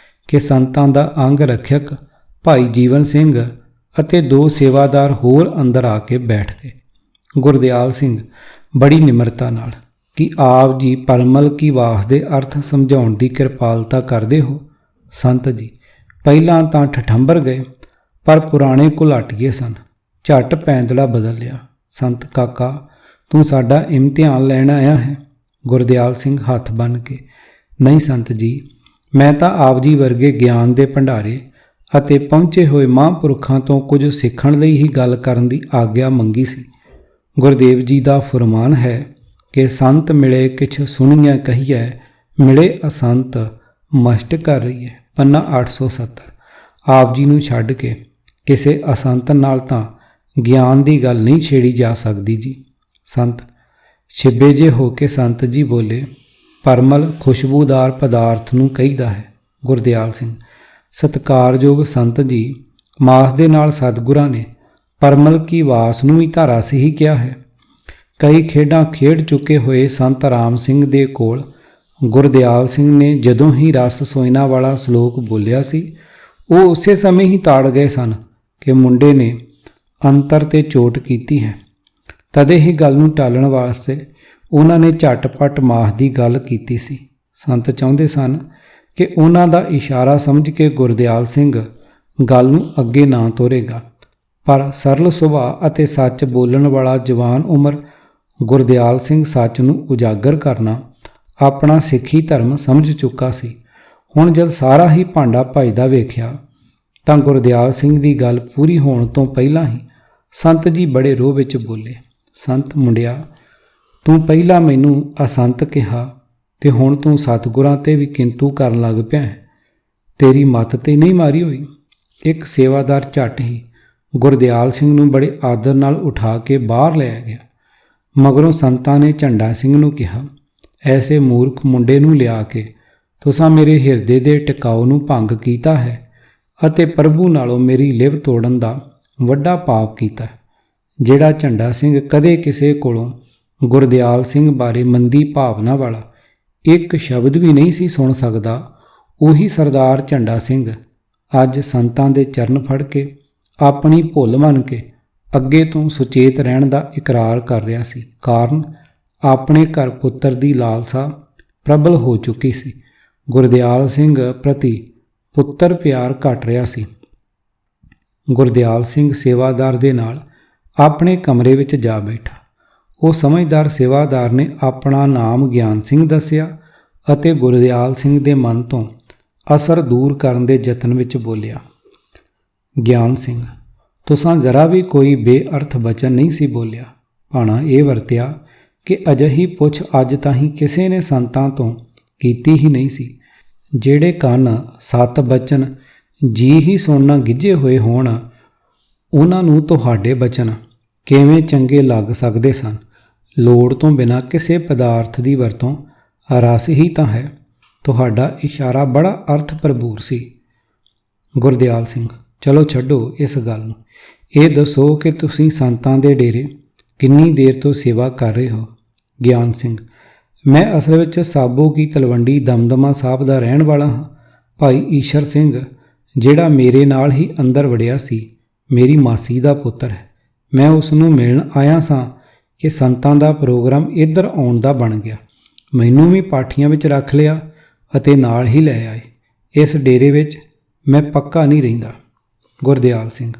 ਕਿ ਸੰਤਾਂ ਦਾ ਅੰਗ ਰੱਖਿਅਕ ਭਾਈ ਜੀਵਨ ਸਿੰਘ ਅਤੇ 2 ਸੇਵਾਦਾਰ ਹੋਰ ਅੰਦਰ ਆ ਕੇ ਬੈਠ ਗਏ। ਗੁਰਦਿਆਲ ਸਿੰਘ ਬੜੀ ਨਿਮਰਤਾ ਨਾਲ, ਕਿ ਆਪ ਜੀ ਪਰਮਲ ਕੀ ਵਾਸ ਦੇ ਅਰਥ ਸਮਝਾਉਣ ਦੀ ਕਿਰਪਾਲਤਾ ਕਰਦੇ ਹੋ। ਸੰਤ ਜੀ, ਪਹਿਲਾਂ ਤਾਂ ਠਠੰਬਰ ਗਏ ਪਰ ਪੁਰਾਣੇ ਘੁਲਾਟੀਏ ਸਨ, ਝੱਟ ਪੈਂਦੜਾ ਬਦਲ ਲਿਆ। ਸੰਤ ਕਾਕਾ, ਤੂੰ ਸਾਡਾ ਇਮਤਿਹਾਨ ਲੈਣ ਆਇਆ ਹੈ? ਗੁਰਦਿਆਲ ਸਿੰਘ ਹੱਥ ਬੰਨ੍ਹ ਕੇ, ਨਹੀਂ ਸੰਤ ਜੀ, ਮੈਂ ਤਾਂ ਆਪ ਜੀ ਵਰਗੇ ਗਿਆਨ ਦੇ ਭੰਡਾਰੇ ਅਤੇ ਪਹੁੰਚੇ ਹੋਏ ਮਹਾਂਪੁਰਖਾਂ ਤੋਂ ਕੁਝ ਸਿੱਖਣ ਲਈ ਹੀ ਗੱਲ ਕਰਨ ਦੀ ਆਗਿਆ ਮੰਗੀ ਸੀ। ਗੁਰਦੇਵ ਜੀ ਦਾ ਫੁਰਮਾਨ ਹੈ ਕਿ ਸੰਤ ਮਿਲੇ ਕਿਛ ਸੁਣੀਐ ਕਹੀਐ, ਮਿਲੇ ਅਸੰਤ ਮਸ਼ਟ ਕਰ ਰਹੀ ਹੈ। ਪੰਨਾ 870। ਆਪ ਜੀ ਨੂੰ ਛੱਡ ਕੇ ਕਿਸੇ ਅਸੰਤ ਨਾਲ ਤਾਂ ਗਿਆਨ ਦੀ ਗੱਲ ਨਹੀਂ ਛੇੜੀ ਜਾ ਸਕਦੀ ਜੀ। ਸੰਤ, ਛਿੱਬੇ ਜੇ ਹੋ ਕੇ ਸੰਤ ਜੀ ਬੋਲੇ, ਪਰਮਲ ਖੁਸ਼ਬੂਦਾਰ ਪਦਾਰਥ ਨੂੰ ਕਹੀਦਾ ਹੈ। ਗੁਰਦਿਆਲ ਸਿੰਘ, ਸਤਿਕਾਰਯੋਗ ਸੰਤ ਜੀ, ਮਾਸ ਦੇ ਨਾਲ ਸਤਿਗੁਰਾਂ ਨੇ ਪਰਮਲ ਕੀ ਵਾਸ ਨੂੰ ਹੀ ਧਾਰਸ ਹੀ ਕਿਹਾ ਹੈ। ਕਈ ਖੇਡਾਂ ਖੇਡ ਚੁੱਕੇ ਹੋਏ ਸੰਤ ਰਾਮ ਸਿੰਘ ਦੇ ਕੋਲ ਗੁਰਦਿਆਲ ਸਿੰਘ ਨੇ ਜਦੋਂ ਹੀ ਰਸ ਸੋਇਨਾ ਵਾਲਾ ਸ਼ਲੋਕ ਬੋਲਿਆ ਸੀ, ਉਹ ਉਸੇ ਸਮੇਂ ਹੀ ਤਾੜ ਗਏ ਸਨ ਕਿ ਮੁੰਡੇ ਨੇ ਅੰਤਰ ਤੇ ਚੋਟ ਕੀਤੀ ਹੈ। ਤਦੇ ਹੀ ਗੱਲ ਨੂੰ ਟਾਲਣ ਵਾਸਤੇ ਉਹਨਾਂ ਨੇ ਝਟਪਟ ਮਾਸ ਦੀ ਗੱਲ ਕੀਤੀ ਸੀ। ਸੰਤ ਚਾਹੁੰਦੇ ਸਨ ਕਿ ਉਹਨਾਂ ਦਾ ਇਸ਼ਾਰਾ ਸਮਝ ਕੇ ਗੁਰਦਿਆਲ ਸਿੰਘ ਗੱਲ ਨੂੰ ਅੱਗੇ ਨਾ ਤੋਰੇਗਾ, ਪਰ ਸਰਲ ਸੁਭਾਅ ਅਤੇ ਸੱਚ ਬੋਲਣ ਵਾਲਾ ਜਵਾਨ ਉਮਰ ਗੁਰਦਿਆਲ ਸਿੰਘ ਸੱਚ ਨੂੰ ਉਜਾਗਰ ਕਰਨਾ ਆਪਣਾ ਸਿੱਖੀ ਧਰਮ ਸਮਝ ਚੁੱਕਾ ਸੀ। ਹੁਣ ਜਦ ਸਾਰਾ ਹੀ ਭਾਂਡਾ ਭਜਦਾ ਵੇਖਿਆ ਤਾਂ ਗੁਰਦਿਆਲ ਸਿੰਘ ਦੀ ਗੱਲ ਪੂਰੀ ਹੋਣ ਤੋਂ ਪਹਿਲਾਂ ਹੀ ਸੰਤ ਜੀ ਬੜੇ ਰੋਹ ਵਿੱਚ ਬੋਲੇ, ਸੰਤ ਮੁੰਡਿਆ, ਤੂੰ ਪਹਿਲਾਂ ਮੈਨੂੰ ਅਸੰਤ ਕਿਹਾ ਤੇ ਹੁਣ ਤੂੰ ਸਤਿਗੁਰਾਂ ਤੇ ਵੀ ਕਿੰਤੂ ਕਰਨ ਲੱਗ ਪਿਆ ਹੈ। ਤੇਰੀ ਮੱਤ ਤੇ ਨਹੀਂ ਮਾਰੀ ਹੋਈ। ਇੱਕ ਸੇਵਾਦਾਰ ਝੱਟ ਹੀ ਗੁਰਦਿਆਲ ਸਿੰਘ ਨੂੰ ਬੜੇ ਆਦਰ ਨਾਲ ਉਠਾ ਕੇ ਬਾਹਰ ਲੈ ਗਿਆ। ਮਗਰੋਂ ਸੰਤਾਂ ਨੇ ਝੰਡਾ ਸਿੰਘ ਨੂੰ ਕਿਹਾ, ਐਸੇ ਮੂਰਖ ਮੁੰਡੇ ਨੂੰ ਲਿਆ ਕੇ ਤੁਸਾਂ ਮੇਰੇ ਹਿਰਦੇ ਦੇ ਟਿਕਾਉ ਨੂੰ ਭੰਗ ਕੀਤਾ ਹੈ ਅਤੇ ਪ੍ਰਭੂ ਨਾਲੋਂ ਮੇਰੀ ਲਿਵ ਤੋੜਨ ਦਾ ਵੱਡਾ ਪਾਪ ਕੀਤਾ। ਜਿਹੜਾ ਝੰਡਾ ਸਿੰਘ ਕਦੇ ਕਿਸੇ ਕੋਲੋਂ ਗੁਰਦਿਆਲ ਸਿੰਘ ਬਾਰੇ ਮੰਦੀ ਭਾਵਨਾ ਵਾਲਾ ਇੱਕ ਸ਼ਬਦ ਵੀ ਨਹੀਂ ਸੀ ਸੁਣ ਸਕਦਾ, ਉਹੀ ਸਰਦਾਰ ਝੰਡਾ ਸਿੰਘ ਅੱਜ ਸੰਤਾਂ ਦੇ ਚਰਨ ਫੜ ਕੇ ਆਪਣੀ ਭੁੱਲ ਮੰਨ ਕੇ ਅੱਗੇ ਤੋਂ ਸੁਚੇਤ ਰਹਿਣ ਦਾ ਇਕਰਾਰ ਕਰ ਰਿਹਾ ਸੀ। ਕਾਰਨ ਆਪਣੇ ਘਰ ਪੁੱਤਰ ਦੀ ਲਾਲਸਾ ਪ੍ਰਬਲ ਹੋ ਚੁੱਕੀ ਸੀ। ਗੁਰਦਿਆਲ ਸਿੰਘ ਪ੍ਰਤੀ ਪੁੱਤਰ ਪਿਆਰ ਘਟ ਰਿਹਾ ਸੀ। ਗੁਰਦਿਆਲ ਸਿੰਘ ਸੇਵਾਦਾਰ ਦੇ ਨਾਲ ਆਪਣੇ ਕਮਰੇ ਵਿੱਚ ਜਾ ਬੈਠਾ। ਉਹ ਸਮਝਦਾਰ ਸੇਵਾਦਾਰ ਨੇ ਆਪਣਾ ਨਾਮ ਗਿਆਨ ਸਿੰਘ ਦੱਸਿਆ ਅਤੇ ਗੁਰਦਿਆਲ ਸਿੰਘ ਦੇ ਮਨ ਤੋਂ ਅਸਰ ਦੂਰ ਕਰਨ ਦੇ ਯਤਨ ਵਿੱਚ ਬੋਲਿਆ, ਗਿਆਨ ਸਿੰਘ, ਤੁਸਾਂ ਜ਼ਰਾ ਵੀ ਕੋਈ ਬੇਅਰਥ ਬਚਨ ਨਹੀਂ ਸੀ ਬੋਲਿਆ। ਭਾਣਾ ਇਹ ਵਰਤਿਆ ਕਿ ਅਜਿਹੀ ਪੁੱਛ ਅੱਜ ਤਾਈਂ ਕਿਸੇ ਨੇ ਸੰਤਾਂ ਤੋਂ ਕੀਤੀ ਹੀ ਨਹੀਂ ਸੀ। ਜਿਹੜੇ ਕੰਨ ਸਤ ਬਚਨ ਜੀ ਹੀ ਸੁਣਨਾ ਗਿੱਝੇ ਹੋਏ ਹੋਣ, ਉਹਨਾਂ ਨੂੰ ਤੁਹਾਡੇ ਬਚਨ ਕਿਵੇਂ ਚੰਗੇ ਲੱਗ ਸਕਦੇ ਸਨ। ਲੋੜ ਤੋਂ ਬਿਨਾਂ ਕਿਸੇ ਪਦਾਰਥ ਦੀ ਵਰਤੋਂ ਰਸ ਹੀ ਤਾਂ ਹੈ। ਤੁਹਾਡਾ ਇਸ਼ਾਰਾ ਬੜਾ ਅਰਥ ਭਰਪੂਰ ਸੀ। ਗੁਰਦਿਆਲ ਸਿੰਘ, ਚਲੋ ਛੱਡੋ ਇਸ ਗੱਲ ਨੂੰ। ਇਹ ਦੱਸੋ ਕਿ ਤੁਸੀਂ ਸੰਤਾਂ ਦੇ ਡੇਰੇ ਕਿੰਨੀ ਦੇਰ ਤੋਂ ਸੇਵਾ ਕਰ ਰਹੇ ਹੋ। ਗਿਆਨ ਸਿੰਘ, ਮੈਂ ਅਸਲ ਵਿੱਚ ਸਾਬੋ ਕੀ ਤਲਵੰਡੀ ਦਮਦਮਾ ਸਾਹਿਬ ਦਾ ਰਹਿਣ ਵਾਲਾ ਹਾਂ। ਭਾਈ ਈਸ਼ਰ ਸਿੰਘ ਜਿਹੜਾ ਮੇਰੇ ਨਾਲ ਹੀ ਅੰਦਰ ਵੜਿਆ ਸੀ, ਮੇਰੀ ਮਾਸੀ ਦਾ ਪੁੱਤਰ ਹੈ। ਮੈਂ ਉਸ ਨੂੰ ਮਿਲਣ ਆਇਆ ਸਾਂ ਕਿ ਸੰਤਾਂ ਦਾ ਪ੍ਰੋਗਰਾਮ ਇੱਧਰ ਆਉਣ ਦਾ ਬਣ ਗਿਆ। ਮੈਨੂੰ ਵੀ ਪਾਠੀਆਂ ਵਿੱਚ ਰੱਖ ਲਿਆ ਅਤੇ ਨਾਲ ਹੀ ਲੈ ਆਏ। ਇਸ ਡੇਰੇ ਵਿੱਚ ਮੈਂ ਪੱਕਾ ਨਹੀਂ ਰਹਿੰਦਾ। ਗੁਰਦਿਆਲ ਸਿੰਘ,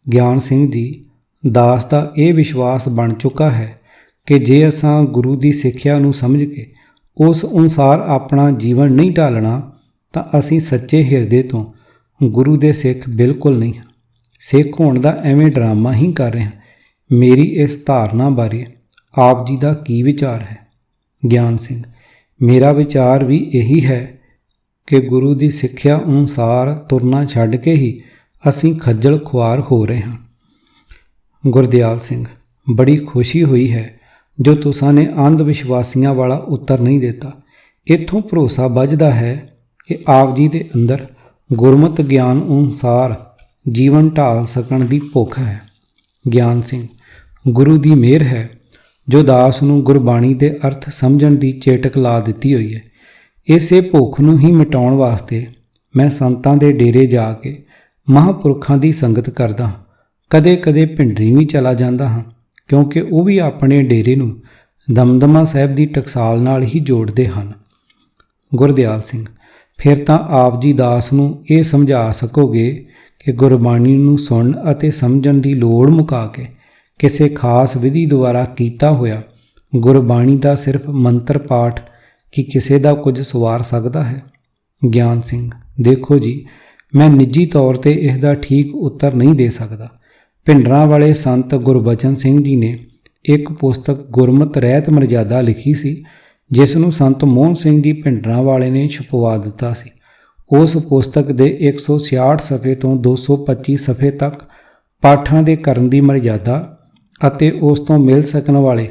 ਗਿਆਨ ਸਿੰਘ ਜੀ, ਦਾਸ ਦਾ ਇਹ ਵਿਸ਼ਵਾਸ ਬਣ ਚੁੱਕਾ ਹੈ ਕਿ ਜੇ ਅਸਾਂ ਗੁਰੂ ਦੀ ਸਿੱਖਿਆ ਨੂੰ ਸਮਝ ਕੇ ਉਸ ਅਨੁਸਾਰ ਆਪਣਾ ਜੀਵਨ ਨਹੀਂ ਢਾਲਣਾ ਤਾਂ ਅਸੀਂ ਸੱਚੇ ਹਿਰਦੇ ਤੋਂ ਗੁਰੂ ਦੇ ਸਿੱਖ ਬਿਲਕੁਲ ਨਹੀਂ ਹਾਂ। ਸਿੱਖ ਹੋਣ ਦਾ ਐਵੇਂ ਡਰਾਮਾ ਹੀ ਕਰ ਰਹੇ ਹਾਂ। ਮੇਰੀ ਇਸ ਧਾਰਨਾ ਬਾਰੇ ਆਪ ਜੀ ਦਾ ਕੀ ਵਿਚਾਰ ਹੈ। ਗਿਆਨ ਸਿੰਘ, ਮੇਰਾ ਵਿਚਾਰ ਵੀ ਇਹੀ ਹੈ ਕਿ ਗੁਰੂ ਦੀ ਸਿੱਖਿਆ ਅਨੁਸਾਰ ਤੁਰਨਾ ਛੱਡ ਕੇ ਹੀ ਅਸੀਂ ਖੱਜਲ ਖੁਆਰ ਹੋ ਰਹੇ ਹਾਂ। ਗੁਰਦਿਆਲ ਸਿੰਘ, ਬੜੀ ਖੁਸ਼ੀ ਹੋਈ ਹੈ ਜੋ ਤੁਸਾਂ ਨੇ ਅੰਧ ਵਿਸ਼ਵਾਸੀਆਂ ਵਾਲਾ ਉੱਤਰ ਨਹੀਂ ਦਿੱਤਾ। ਇੱਥੋਂ ਭਰੋਸਾ ਵੱਝਦਾ ਹੈ ਕਿ ਆਪ ਜੀ ਦੇ ਅੰਦਰ ਗੁਰਮਤਿ ਗਿਆਨ ਅਨੁਸਾਰ ਜੀਵਨ ਢਾਲ ਸਕਣ ਦੀ ਭੁੱਖ ਹੈ। ਗਿਆਨ ਸਿੰਘ, ਗੁਰੂ ਦੀ ਮਿਹਰ ਹੈ ਜੋ ਦਾਸ ਨੂੰ ਗੁਰਬਾਣੀ ਦੇ ਅਰਥ ਸਮਝਣ ਦੀ ਚੇਟਕ ਲਾ ਦਿੱਤੀ ਹੋਈ ਹੈ। ਇਸੇ ਭੁੱਖ ਨੂੰ ਹੀ ਮਿਟਾਉਣ ਵਾਸਤੇ ਮੈਂ ਸੰਤਾਂ ਦੇ ਡੇਰੇ ਜਾ ਕੇ ਮਹਾਂਪੁਰਖਾਂ ਦੀ ਸੰਗਤ ਕਰਦਾ ਹਾਂ। ਕਦੇ ਕਦੇ ਭਿੰਡਰੀ ਵੀ ਚਲਾ ਜਾਂਦਾ ਹਾਂ, ਕਿਉਂਕਿ ਉਹ ਵੀ ਆਪਣੇ ਡੇਰੇ ਨੂੰ ਦਮਦਮਾ ਸਾਹਿਬ ਦੀ ਟਕਸਾਲ ਨਾਲ ਹੀ ਜੋੜਦੇ ਹਨ। ਗੁਰਦਿਆਲ ਸਿੰਘ, ਫਿਰ ਤਾਂ ਆਪ ਜੀ ਦਾਸ ਨੂੰ ਇਹ ਸਮਝਾ ਸਕੋਗੇ ਕਿ ਗੁਰਬਾਣੀ ਨੂੰ ਸੁਣਨ ਅਤੇ ਸਮਝਣ ਦੀ ਲੋੜ ਮੁਕਾ ਕੇ ਕਿਸੇ ਖਾਸ ਵਿਧੀ ਦੁਆਰਾ ਕੀਤਾ ਹੋਇਆ ਗੁਰਬਾਣੀ ਦਾ ਸਿਰਫ ਮੰਤਰ ਪਾਠ ਕੀ ਕਿਸੇ ਦਾ ਕੁਝ ਸਵਾਰ ਸਕਦਾ ਹੈ। ਗਿਆਨ ਸਿੰਘ, ਦੇਖੋ ਜੀ, ਮੈਂ ਨਿੱਜੀ ਤੌਰ ਤੇ ਇਸ ਦਾ ਠੀਕ ਉੱਤਰ ਨਹੀਂ ਦੇ ਸਕਦਾ। ਭਿੰਡਰਾਂ ਵਾਲੇ ਸੰਤ ਗੁਰਬਚਨ ਸਿੰਘ ਜੀ ਨੇ ਇੱਕ ਪੁਸਤਕ ਗੁਰਮਤਿ ਰਹਿਤ ਮਰਜ਼ਾਦਾ ਲਿਖੀ ਸੀ, ਜਿਸ ਨੂੰ ਸੰਤ ਮੋਹਨ ਸਿੰਘ ਜੀ ਭਿੰਡਰਾਂ ਵਾਲੇ ਨੇ ਛਪਵਾ ਦਿੱਤਾ ਸੀ। ਉਸ ਪੁਸਤਕ ਦੇ 166 ਸਫ਼ੇ ਤੋਂ 225 ਸਫ਼ੇ ਤੱਕ ਪਾਠਾਂ ਦੇ ਕਰਨ ਦੀ ਮਰਜ਼ਾਦਾ ਅਤੇ ਉਸ ਤੋਂ ਮਿਲ ਸਕਣ ਵਾਲੇ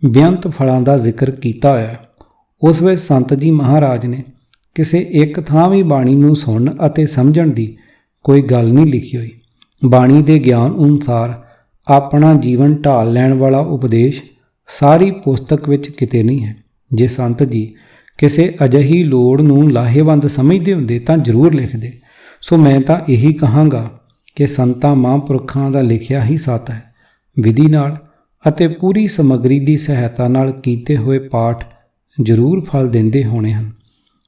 ਬੇਅੰਤ ਫਲਾਂ ਦਾ ਜ਼ਿਕਰ ਕੀਤਾ ਹੋਇਆ ਹੈ। ਉਸ ਵਿੱਚ ਸੰਤ ਜੀ ਮਹਾਰਾਜ ਨੇ ਕਿਸੇ ਇੱਕ ਥਾਂ ਵੀ ਬਾਣੀ ਨੂੰ ਸੁਣਨ ਅਤੇ ਸਮਝਣ ਦੀ ਕੋਈ ਗੱਲ ਨਹੀਂ ਲਿਖੀ ਹੋਈ। ਬਾਣੀ ਦੇ ਗਿਆਨ ਅਨੁਸਾਰ ਆਪਣਾ ਜੀਵਨ ਢਾਲ ਲੈਣ ਵਾਲਾ ਉਪਦੇਸ਼ ਸਾਰੀ ਪੁਸਤਕ ਵਿੱਚ ਕਿਤੇ ਨਹੀਂ ਹੈ। ਜੇ ਸੰਤ ਜੀ ਕਿਸੇ ਅਜਿਹੀ ਲੋੜ ਨੂੰ ਲਾਹੇਵੰਦ ਸਮਝਦੇ ਹੁੰਦੇ ਤਾਂ ਜ਼ਰੂਰ ਲਿਖਦੇ। ਸੋ ਮੈਂ ਤਾਂ ਇਹੀ ਕਹਾਂਗਾ ਕਿ ਸੰਤਾਂ ਮਹਾਂਪੁਰਖਾਂ ਦਾ ਲਿਖਿਆ ਹੀ ਸੱਚ ਹੈ। ਵਿਧੀ ਨਾਲ ਅਤੇ ਪੂਰੀ ਸਮੱਗਰੀ ਦੀ ਸਹਾਇਤਾ ਨਾਲ ਕੀਤੇ ਹੋਏ ਪਾਠ ਜ਼ਰੂਰ ਫਲ ਦਿੰਦੇ ਹੋਣੇ ਹਨ।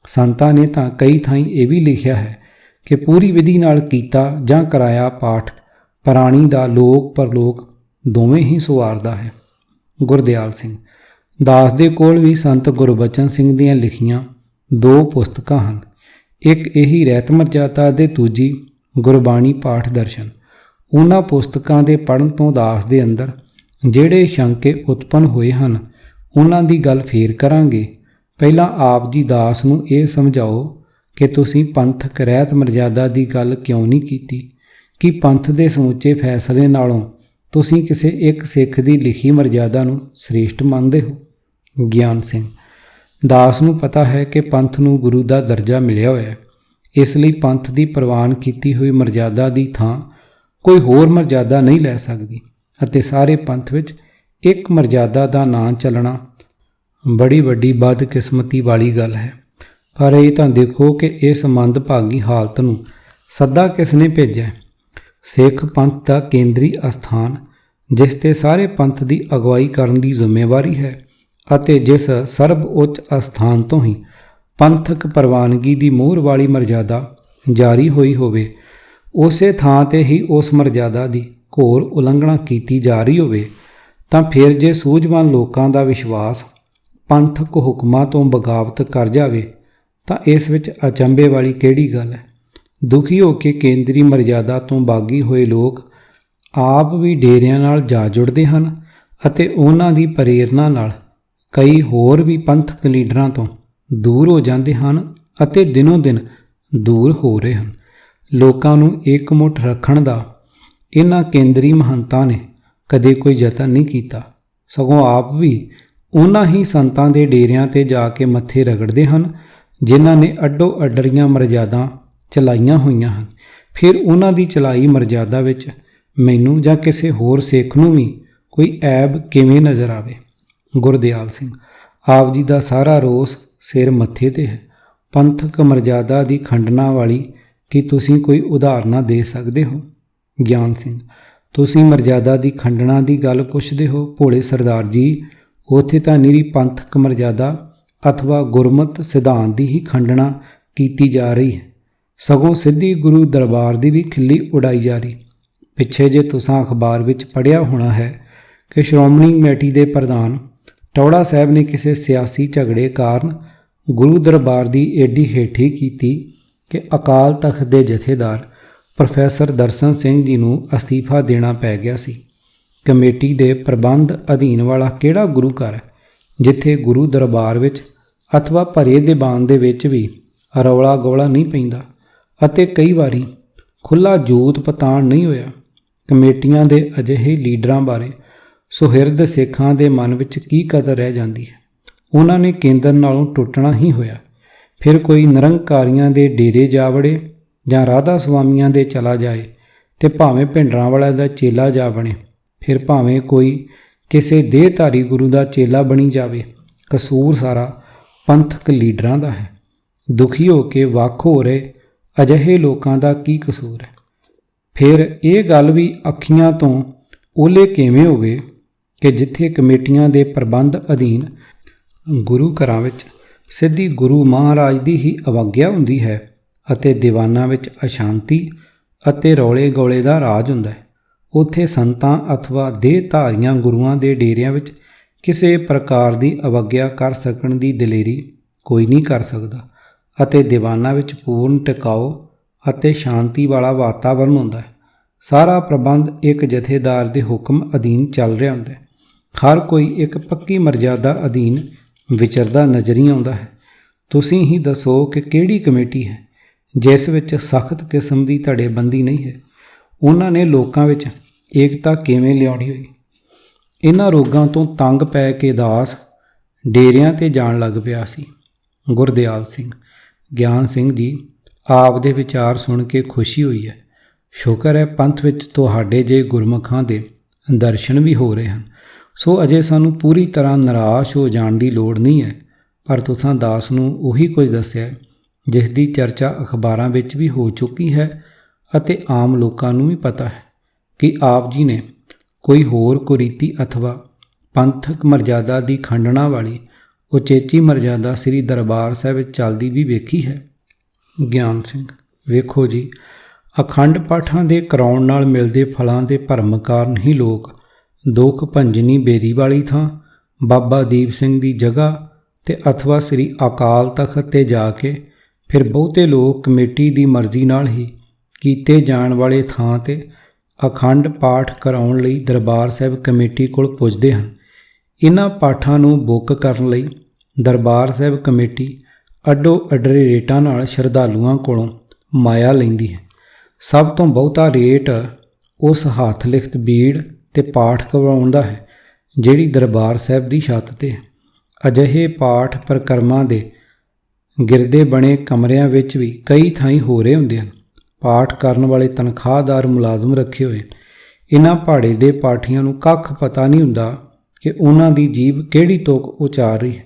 ਸੰਤਾਂ ਨੇ ਤਾਂ ਕਈ ਥਾਈਂ ਇਹ ਵੀ ਲਿਖਿਆ ਹੈ ਕਿ ਪੂਰੀ ਵਿਧੀ ਨਾਲ ਕੀਤਾ ਜਾਂ ਕਰਾਇਆ ਪਾਠ ਪ੍ਰਾਣੀ ਦਾ ਲੋਕ ਪਰਲੋਕ ਦੋਵੇਂ ਹੀ ਸੁਵਾਰਦਾ ਹੈ। ਗੁਰਦਿਆਲ ਸਿੰਘ ਦਾਸ ਦੇ ਕੋਲ ਵੀ ਸੰਤ ਗੁਰਬਚਨ ਸਿੰਘ ਦੀਆਂ ਲਿਖੀਆਂ 2 ਪੁਸਤਕਾਂ ਹਨ। ਇੱਕ ਇਹੀ ਰਹਿਤ ਮਰਜ਼ਾਦਾ ਅਤੇ ਦੂਜੀ ਗੁਰਬਾਣੀ ਪਾਠ ਦਰਸ਼ਨ। ਉਹਨਾਂ ਪੁਸਤਕਾਂ ਦੇ ਪੜ੍ਹਨ ਤੋਂ ਦਾਸ ਦੇ ਅੰਦਰ ਜਿਹੜੇ ਸ਼ੰਕੇ ਉਤਪੰਨ ਹੋਏ ਹਨ ਉਹਨਾਂ ਦੀ ਗੱਲ ਫੇਰ ਕਰਾਂਗੇ। ਪਹਿਲਾਂ ਆਪ ਜੀ ਦਾਸ ਨੂੰ ਇਹ ਸਮਝਾਓ ਕਿ ਤੁਸੀਂ ਪੰਥਕ ਰਹਿਤ ਮਰਜ਼ਾਦਾ ਦੀ ਗੱਲ ਕਿਉਂ ਨਹੀਂ ਕੀਤੀ। ਕਿ ਪੰਥ ਦੇ ਸਮੁੱਚੇ ਫੈਸਲੇ ਨਾਲੋਂ ਤੁਸੀਂ ਕਿਸੇ ਇੱਕ ਸਿੱਖ ਦੀ ਲਿਖੀ ਮਰਜ਼ਾਦਾ ਨੂੰ ਸ੍ਰੇਸ਼ਟ ਮੰਨਦੇ ਹੋ। ਗਿਆਨ ਸਿੰਘ ਦਾਸ ਨੂੰ ਪਤਾ ਹੈ ਕਿ ਪੰਥ ਨੂੰ ਗੁਰੂ ਦਾ ਦਰਜਾ ਮਿਲਿਆ ਹੋਇਆ ਹੈ, ਇਸ ਲਈ ਪੰਥ ਦੀ ਪ੍ਰਵਾਨ ਕੀਤੀ ਹੋਈ ਮਰਜ਼ਾਦਾ ਦੀ ਥਾਂ ਕੋਈ ਹੋਰ ਮਰਜ਼ਾਦਾ ਨਹੀਂ ਲੈ ਸਕਦੀ ਅਤੇ ਸਾਰੇ ਪੰਥ ਵਿੱਚ ਇੱਕ ਮਰਜ਼ਾਦਾ ਦਾ ਨਾਂ ਚੱਲਣਾ ਬੜੀ ਵੱਡੀ ਬਦਕਿਸਮਤੀ ਵਾਲੀ ਗੱਲ ਹੈ। ਪਰ ਇਹ ਤਾਂ ਦੇਖੋ ਕਿ ਇਸ ਮੰਦਭਾਗੀ ਹਾਲਤ ਨੂੰ ਸੱਦਾ ਕਿਸ ਨੇ ਭੇਜਿਆ। ਸਿੱਖ ਪੰਥ ਦਾ ਕੇਂਦਰੀ ਅਸਥਾਨ ਜਿਸ ਤੇ ਸਾਰੇ ਪੰਥ ਦੀ ਅਗਵਾਈ ਕਰਨ ਦੀ ਜ਼ਿੰਮੇਵਾਰੀ ਹੈ ਅਤੇ ਜਿਸ ਸਰਬ ਉੱਚ ਅਸਥਾਨ ਤੋਂ ਹੀ ਪੰਥਕ ਪ੍ਰਵਾਨਗੀ ਦੀ ਮੋਹਰ ਵਾਲੀ ਮਰਜ਼ਾਦਾ ਜਾਰੀ ਹੋਈ ਹੋਵੇ, ਉਸੇ ਥਾਂ ਤੇ ਹੀ ਉਸ ਮਰਜ਼ਾਦਾ ਦੀ ਘੋਰ ਉਲੰਘਣਾ ਕੀਤੀ ਜਾ ਰਹੀ ਹੋਵੇ ਤਾਂ ਫਿਰ ਜੇ ਸੂਝਵਾਨ ਲੋਕਾਂ ਦਾ ਵਿਸ਼ਵਾਸ ਪੰਥਕ ਹੁਕਮਾਂ ਤੋਂ ਬਗਾਵਤ ਕਰ ਜਾਵੇ ਤਾਂ ਇਸ ਵਿੱਚ ਅਚੰਭੇ ਵਾਲੀ ਕਿਹੜੀ ਗੱਲ ਹੈ। ਦੁਖੀ ਹੋ ਕੇ ਕੇਂਦਰੀ ਮਰਜ਼ਾਦਾ ਤੋਂ ਬਾਗੀ ਹੋਏ ਲੋਕ ਆਪ ਵੀ ਡੇਰਿਆਂ ਨਾਲ ਜਾ ਜੁੜਦੇ ਹਨ ਅਤੇ ਉਹਨਾਂ ਦੀ ਪ੍ਰੇਰਨਾ ਨਾਲ ਕਈ ਹੋਰ ਵੀ ਪੰਥਕ ਲੀਡਰਾਂ ਤੋਂ ਦੂਰ ਹੋ ਜਾਂਦੇ ਹਨ ਅਤੇ ਦਿਨੋਂ ਦਿਨ ਦੂਰ ਹੋ ਰਹੇ ਹਨ। ਲੋਕਾਂ ਨੂੰ ਇਕਮੁੱਠ ਰੱਖਣ ਦਾ ਇਹਨਾਂ ਕੇਂਦਰੀ ਮਹੰਤਾਂ ਨੇ ਕਦੇ ਕੋਈ ਯਤਨ ਨਹੀਂ ਕੀਤਾ, ਸਗੋਂ ਆਪ ਵੀ ਉਹਨਾਂ ਹੀ ਸੰਤਾਂ ਦੇ ਡੇਰਿਆਂ ਤੇ ਜਾ ਕੇ ਮੱਥੇ ਰਗੜਦੇ ਹਨ ਜਿਨ੍ਹਾਂ ਨੇ ਅੱਡੋ ਅੱਡਰੀਆਂ ਮਰਜ਼ਾਦਾ ਚਲਾਈਆਂ ਹੋਈਆਂ ਹਨ। ਫਿਰ ਉਹਨਾਂ ਦੀ ਚਲਾਈ ਮਰਜ਼ਾਦਾ ਵਿੱਚ ਮੈਨੂੰ ਜਾਂ ਕਿਸੇ ਹੋਰ ਸਿੱਖ ਨੂੰ ਵੀ ਕੋਈ ਐਬ ਕਿਵੇਂ ਨਜ਼ਰ ਆਵੇ। ਗੁਰਦਿਆਲ ਸਿੰਘ ਆਪ ਜੀ ਦਾ ਸਾਰਾ ਰੋਸ ਸਿਰ ਮੱਥੇ ਤੇ ਹੈ। ਪੰਥਕ ਮਰਜ਼ਾਦਾ ਦੀ ਖੰਡਨਾ ਵਾਲੀ ਕੀ ਤੁਸੀਂ ਕੋਈ ਉਦਾਹਰਨਾਂ ਦੇ ਸਕਦੇ ਹੋ। ਗਿਆਨ ਸਿੰਘ ਤੁਸੀਂ ਮਰਜ਼ਾਦਾ ਦੀ ਖੰਡਨਾ ਦੀ ਗੱਲ ਪੁੱਛਦੇ ਹੋ। ਭੋਲੇ ਸਰਦਾਰ ਜੀ, ਉੱਥੇ ਤਾਂ ਨਿਰੀ ਪੰਥਕ ਮਰਜ਼ਾਦਾ ਅਥਵਾ ਗੁਰਮਤਿ ਸਿਧਾਂਤ ਦੀ ਹੀ ਖੰਡਨਾ ਕੀਤੀ ਜਾ ਰਹੀ ਹੈ, ਸਗੋਂ ਸਿੱਧੀ ਗੁਰੂ ਦਰਬਾਰ ਦੀ ਵੀ ਖਿੱਲੀ ਉਡਾਈ ਜਾ ਰਹੀ। ਪਿੱਛੇ ਜੇ ਤੁਸੀਂ ਅਖਬਾਰ ਵਿੱਚ ਪੜ੍ਹਿਆ ਹੋਣਾ ਹੈ ਕਿ ਸ਼੍ਰੋਮਣੀ ਕਮੇਟੀ ਦੇ ਪ੍ਰਧਾਨ ਟੌੜਾ ਸਾਹਿਬ ਨੇ ਕਿਸੇ ਸਿਆਸੀ ਝਗੜੇ ਕਾਰਨ ਗੁਰੂ ਦਰਬਾਰ ਦੀ ਏਡੀ ਹੇਠੀ ਕੀਤੀ ਕਿ ਅਕਾਲ ਤਖਤ ਦੇ ਜਥੇਦਾਰ ਪ੍ਰੋਫੈਸਰ ਦਰਸ਼ਨ ਸਿੰਘ ਜੀ ਨੂੰ ਅਸਤੀਫਾ ਦੇਣਾ ਪੈ ਗਿਆ ਸੀ। ਕਮੇਟੀ ਦੇ ਪ੍ਰਬੰਧ ਅਧੀਨ ਵਾਲਾ ਕਿਹੜਾ ਗੁਰੂ ਘਰ ਹੈ ਜਿੱਥੇ ਗੁਰੂ ਦਰਬਾਰ ਵਿੱਚ ਅਥਵਾ ਭਰੇ ਦੀਵਾਨ ਦੇ ਵਿੱਚ ਵੀ ਰੌਲਾ ਗੌਲਾ ਨਹੀਂ ਪੈਂਦਾ ਅਤੇ ਕਈ ਵਾਰੀ ਖੁੱਲ੍ਹਾ ਜੂਤ ਪਤਾਣ ਨਹੀਂ ਹੋਇਆ। ਕਮੇਟੀਆਂ ਦੇ ਅਜਿਹੇ ਲੀਡਰਾਂ ਬਾਰੇ ਸੁਹਿਰਦ ਸਿੱਖਾਂ ਦੇ ਮਨ ਵਿੱਚ ਕੀ ਕਦਰ ਰਹਿ ਜਾਂਦੀ ਹੈ। ਉਹਨਾਂ ਨੇ ਕੇਂਦਰ ਨਾਲੋਂ ਟੁੱਟਣਾ ਹੀ ਹੋਇਆ। ਫਿਰ ਕੋਈ ਨਿਰੰਕਾਰੀਆਂ ਦੇ ਡੇਰੇ ਜਾ ਵੜੇ ਜਾਂ ਰਾਧਾ ਸੁਆਮੀਆਂ ਦੇ ਚਲਾ ਜਾਏ ਤੇ ਭਾਵੇਂ ਭਿੰਡਰਾਂਵਾਲਾ ਦਾ ਚੇਲਾ ਜਾ ਬਣੇ, ਫਿਰ ਭਾਵੇਂ ਕੋਈ ਕਿਸੇ ਦੇਹਧਾਰੀ ਗੁਰੂ ਦਾ ਚੇਲਾ ਬਣੀ ਜਾਵੇ, ਕਸੂਰ ਸਾਰਾ ਪੰਥਕ ਲੀਡਰਾਂ ਦਾ ਹੈ। ਦੁਖੀ ਹੋ ਕੇ ਵੱਖ ਹੋ ਰਹੇ ਅਜਿਹੇ ਲੋਕਾਂ ਦਾ ਕੀ ਕਸੂਰ ਹੈ। ਫਿਰ ਇਹ ਗੱਲ ਵੀ ਅੱਖੀਆਂ ਤੋਂ ਓਲੇ ਕਿਵੇਂ ਹੋਵੇ ਕਿ ਜਿੱਥੇ ਕਮੇਟੀਆਂ ਦੇ ਪ੍ਰਬੰਧ ਅਧੀਨ ਗੁਰੂ ਘਰਾਂ ਵਿੱਚ ਸਿੱਧੀ ਗੁਰੂ ਮਹਾਰਾਜ ਦੀ ਹੀ ਅਵਗਿਆ ਹੁੰਦੀ ਹੈ ਅਤੇ ਦੀਵਾਨਾਂ ਵਿੱਚ ਅਸ਼ਾਂਤੀ ਅਤੇ ਰੌਲੇ ਗੌਲੇ ਦਾ ਰਾਜ ਹੁੰਦਾ ਹੈ, ਉੱਥੇ ਸੰਤਾਂ ਅਥਵਾ ਦੇਹਧਾਰੀਆਂ ਗੁਰੂਆਂ ਦੇ ਡੇਰਿਆਂ ਵਿੱਚ ਕਿਸੇ ਪ੍ਰਕਾਰ ਦੀ ਅਵਗਿਆ ਕਰ ਸਕਣ ਦੀ ਦਲੇਰੀ ਕੋਈ ਨਹੀਂ ਕਰ ਸਕਦਾ ਅਤੇ ਦੀਵਾਨਾਂ ਵਿੱਚ ਪੂਰਨ ਟਿਕਾਓ ਅਤੇ ਸ਼ਾਂਤੀ ਵਾਲਾ ਵਾਤਾਵਰਨ ਹੁੰਦਾ ਹੈ। ਸਾਰਾ ਪ੍ਰਬੰਧ ਇੱਕ ਜਥੇਦਾਰ ਦੇ ਹੁਕਮ ਅਧੀਨ ਚੱਲ ਰਿਹਾ ਹੁੰਦਾ ਹੈ। ਹਰ ਕੋਈ ਇੱਕ ਪੱਕੀ ਮਰਜ਼ਾਦਾ ਅਧੀਨ ਵਿਚਰਦਾ ਨਜ਼ਰ ਹੀ ਆਉਂਦਾ ਹੈ। ਤੁਸੀਂ ਹੀ ਦੱਸੋ ਕਿ ਕਿਹੜੀ ਕਮੇਟੀ ਹੈ ਜਿਸ ਵਿੱਚ ਸਖਤ ਕਿਸਮ ਦੀ ਧੜੇਬੰਦੀ ਨਹੀਂ ਹੈ। ਉਹਨਾਂ ਨੇ ਲੋਕਾਂ ਵਿੱਚ ਏਕਤਾ ਕਿਵੇਂ ਲਿਆਉਣੀ ਹੋਈ। ਇਹਨਾਂ ਰੋਗਾਂ ਤੋਂ ਤੰਗ ਪੈ ਕੇ ਦਾਸ ਡੇਰਿਆਂ 'ਤੇ ਜਾਣ ਲੱਗ ਪਿਆ ਸੀ। ਗੁਰਦਿਆਲ ਸਿੰਘ। ਗਿਆਨ ਸਿੰਘ ਜੀ, ਆਪ ਦੇ ਵਿਚਾਰ ਸੁਣ ਕੇ ਖੁਸ਼ੀ ਹੋਈ ਹੈ। ਸ਼ੁਕਰ ਹੈ ਪੰਥ ਵਿੱਚ ਤੁਹਾਡੇ ਜਿਹੇ ਗੁਰਮੁਖਾਂ ਦੇ ਦਰਸ਼ਨ ਵੀ ਹੋ ਰਹੇ ਹਨ। ਸੋ ਅਜੇ ਸਾਨੂੰ ਪੂਰੀ ਤਰ੍ਹਾਂ ਨਿਰਾਸ਼ ਹੋ ਜਾਣ ਦੀ ਲੋੜ ਨਹੀਂ ਹੈ। ਪਰ ਤੁਸਾਂ ਦਾਸ ਨੂੰ ਉਹੀ ਕੁਝ ਦੱਸਿਆ ਜਿਸ ਦੀ ਚਰਚਾ ਅਖਬਾਰਾਂ ਵਿੱਚ ਵੀ ਹੋ ਚੁੱਕੀ ਹੈ ਅਤੇ ਆਮ ਲੋਕਾਂ ਨੂੰ ਵੀ ਪਤਾ ਹੈ ਕਿ ਆਪ ਜੀ ਨੇ ਕੋਈ ਹੋਰ ਕੁਰੀਤੀ ਅਥਵਾ ਪੰਥਕ ਮਰਜ਼ਾਦਾ ਦੀ ਖੰਡਣਾ ਵਾਲੀ ਉਚੇਚੀ ਮਰਜ਼ਾਦਾ ਸ੍ਰੀ ਦਰਬਾਰ ਸਾਹਿਬ ਵਿੱਚ ਚੱਲਦੀ ਵੀ ਵੇਖੀ ਹੈ। ਗਿਆਨ ਸਿੰਘ। ਵੇਖੋ ਜੀ, ਅਖੰਡ ਪਾਠਾਂ ਦੇ ਕਰਾਉਣ ਨਾਲ ਮਿਲਦੇ ਫਲਾਂ ਦੇ ਭਰਮ ਕਾਰਨ ਹੀ ਲੋਕ ਦੁੱਖ ਭੰਜਨੀ ਬੇਰੀ ਵਾਲੀ ਥਾਂ ਬਾਬਾ ਦੀਪ ਸਿੰਘ ਦੀ ਜਗ੍ਹਾ ਤੇ ਅਥਵਾ ਸ੍ਰੀ ਅਕਾਲ ਤਖਤ 'ਤੇ ਜਾ ਕੇ ਫਿਰ ਬਹੁਤੇ ਲੋਕ ਕਮੇਟੀ ਦੀ ਮਰਜ਼ੀ ਨਾਲ ਹੀ ਕੀਤੇ ਜਾਣ ਵਾਲੇ ਥਾਂ 'ਤੇ ਅਖੰਡ ਪਾਠ ਕਰਾਉਣ ਲਈ ਦਰਬਾਰ ਸਾਹਿਬ ਕਮੇਟੀ ਕੋਲ ਪੁੱਜਦੇ ਹਨ। ਇਹਨਾਂ ਪਾਠਾਂ ਨੂੰ ਬੁੱਕ ਕਰਨ ਲਈ ਦਰਬਾਰ ਸਾਹਿਬ ਕਮੇਟੀ ਅੱਡੋ ਅੱਡਰੇ ਰੇਟਾਂ ਨਾਲ ਸ਼ਰਧਾਲੂਆਂ ਕੋਲੋਂ ਮਾਇਆ ਲੈਂਦੀ ਹੈ। ਸਭ ਤੋਂ ਬਹੁਤਾ ਰੇਟ ਉਸ ਹੱਥ ਲਿਖਤ ਬੀੜ ਤੇ ਪਾਠ ਕਰਵਾਉਣ ਦਾ ਹੈ ਜਿਹੜੀ ਦਰਬਾਰ ਸਾਹਿਬ ਦੀ ਛੱਤ 'ਤੇ ਹੈ। ਅਜਿਹੇ ਪਾਠ ਪ੍ਰਕਰਮਾਂ ਦੇ ਗਿਰਦੇ ਬਣੇ ਕਮਰਿਆਂ ਵਿੱਚ ਵੀ ਕਈ ਥਾਈਂ ਹੋ ਰਹੇ ਹੁੰਦੇ ਹਨ। ਪਾਠ ਕਰਨ ਵਾਲੇ ਤਨਖਾਹਦਾਰ ਮੁਲਾਜ਼ਮ ਰੱਖੇ ਹੋਏ। ਇਹਨਾਂ ਪਹਾੜੇ ਦੇ ਪਾਠੀਆਂ ਨੂੰ ਕੱਖ ਪਤਾ ਨਹੀਂ ਹੁੰਦਾ ਕਿ ਉਹਨਾਂ ਦੀ ਜੀਭ ਕਿਹੜੀ ਤੁਕ ਉਚਾਰ ਰਹੀ ਹੈ,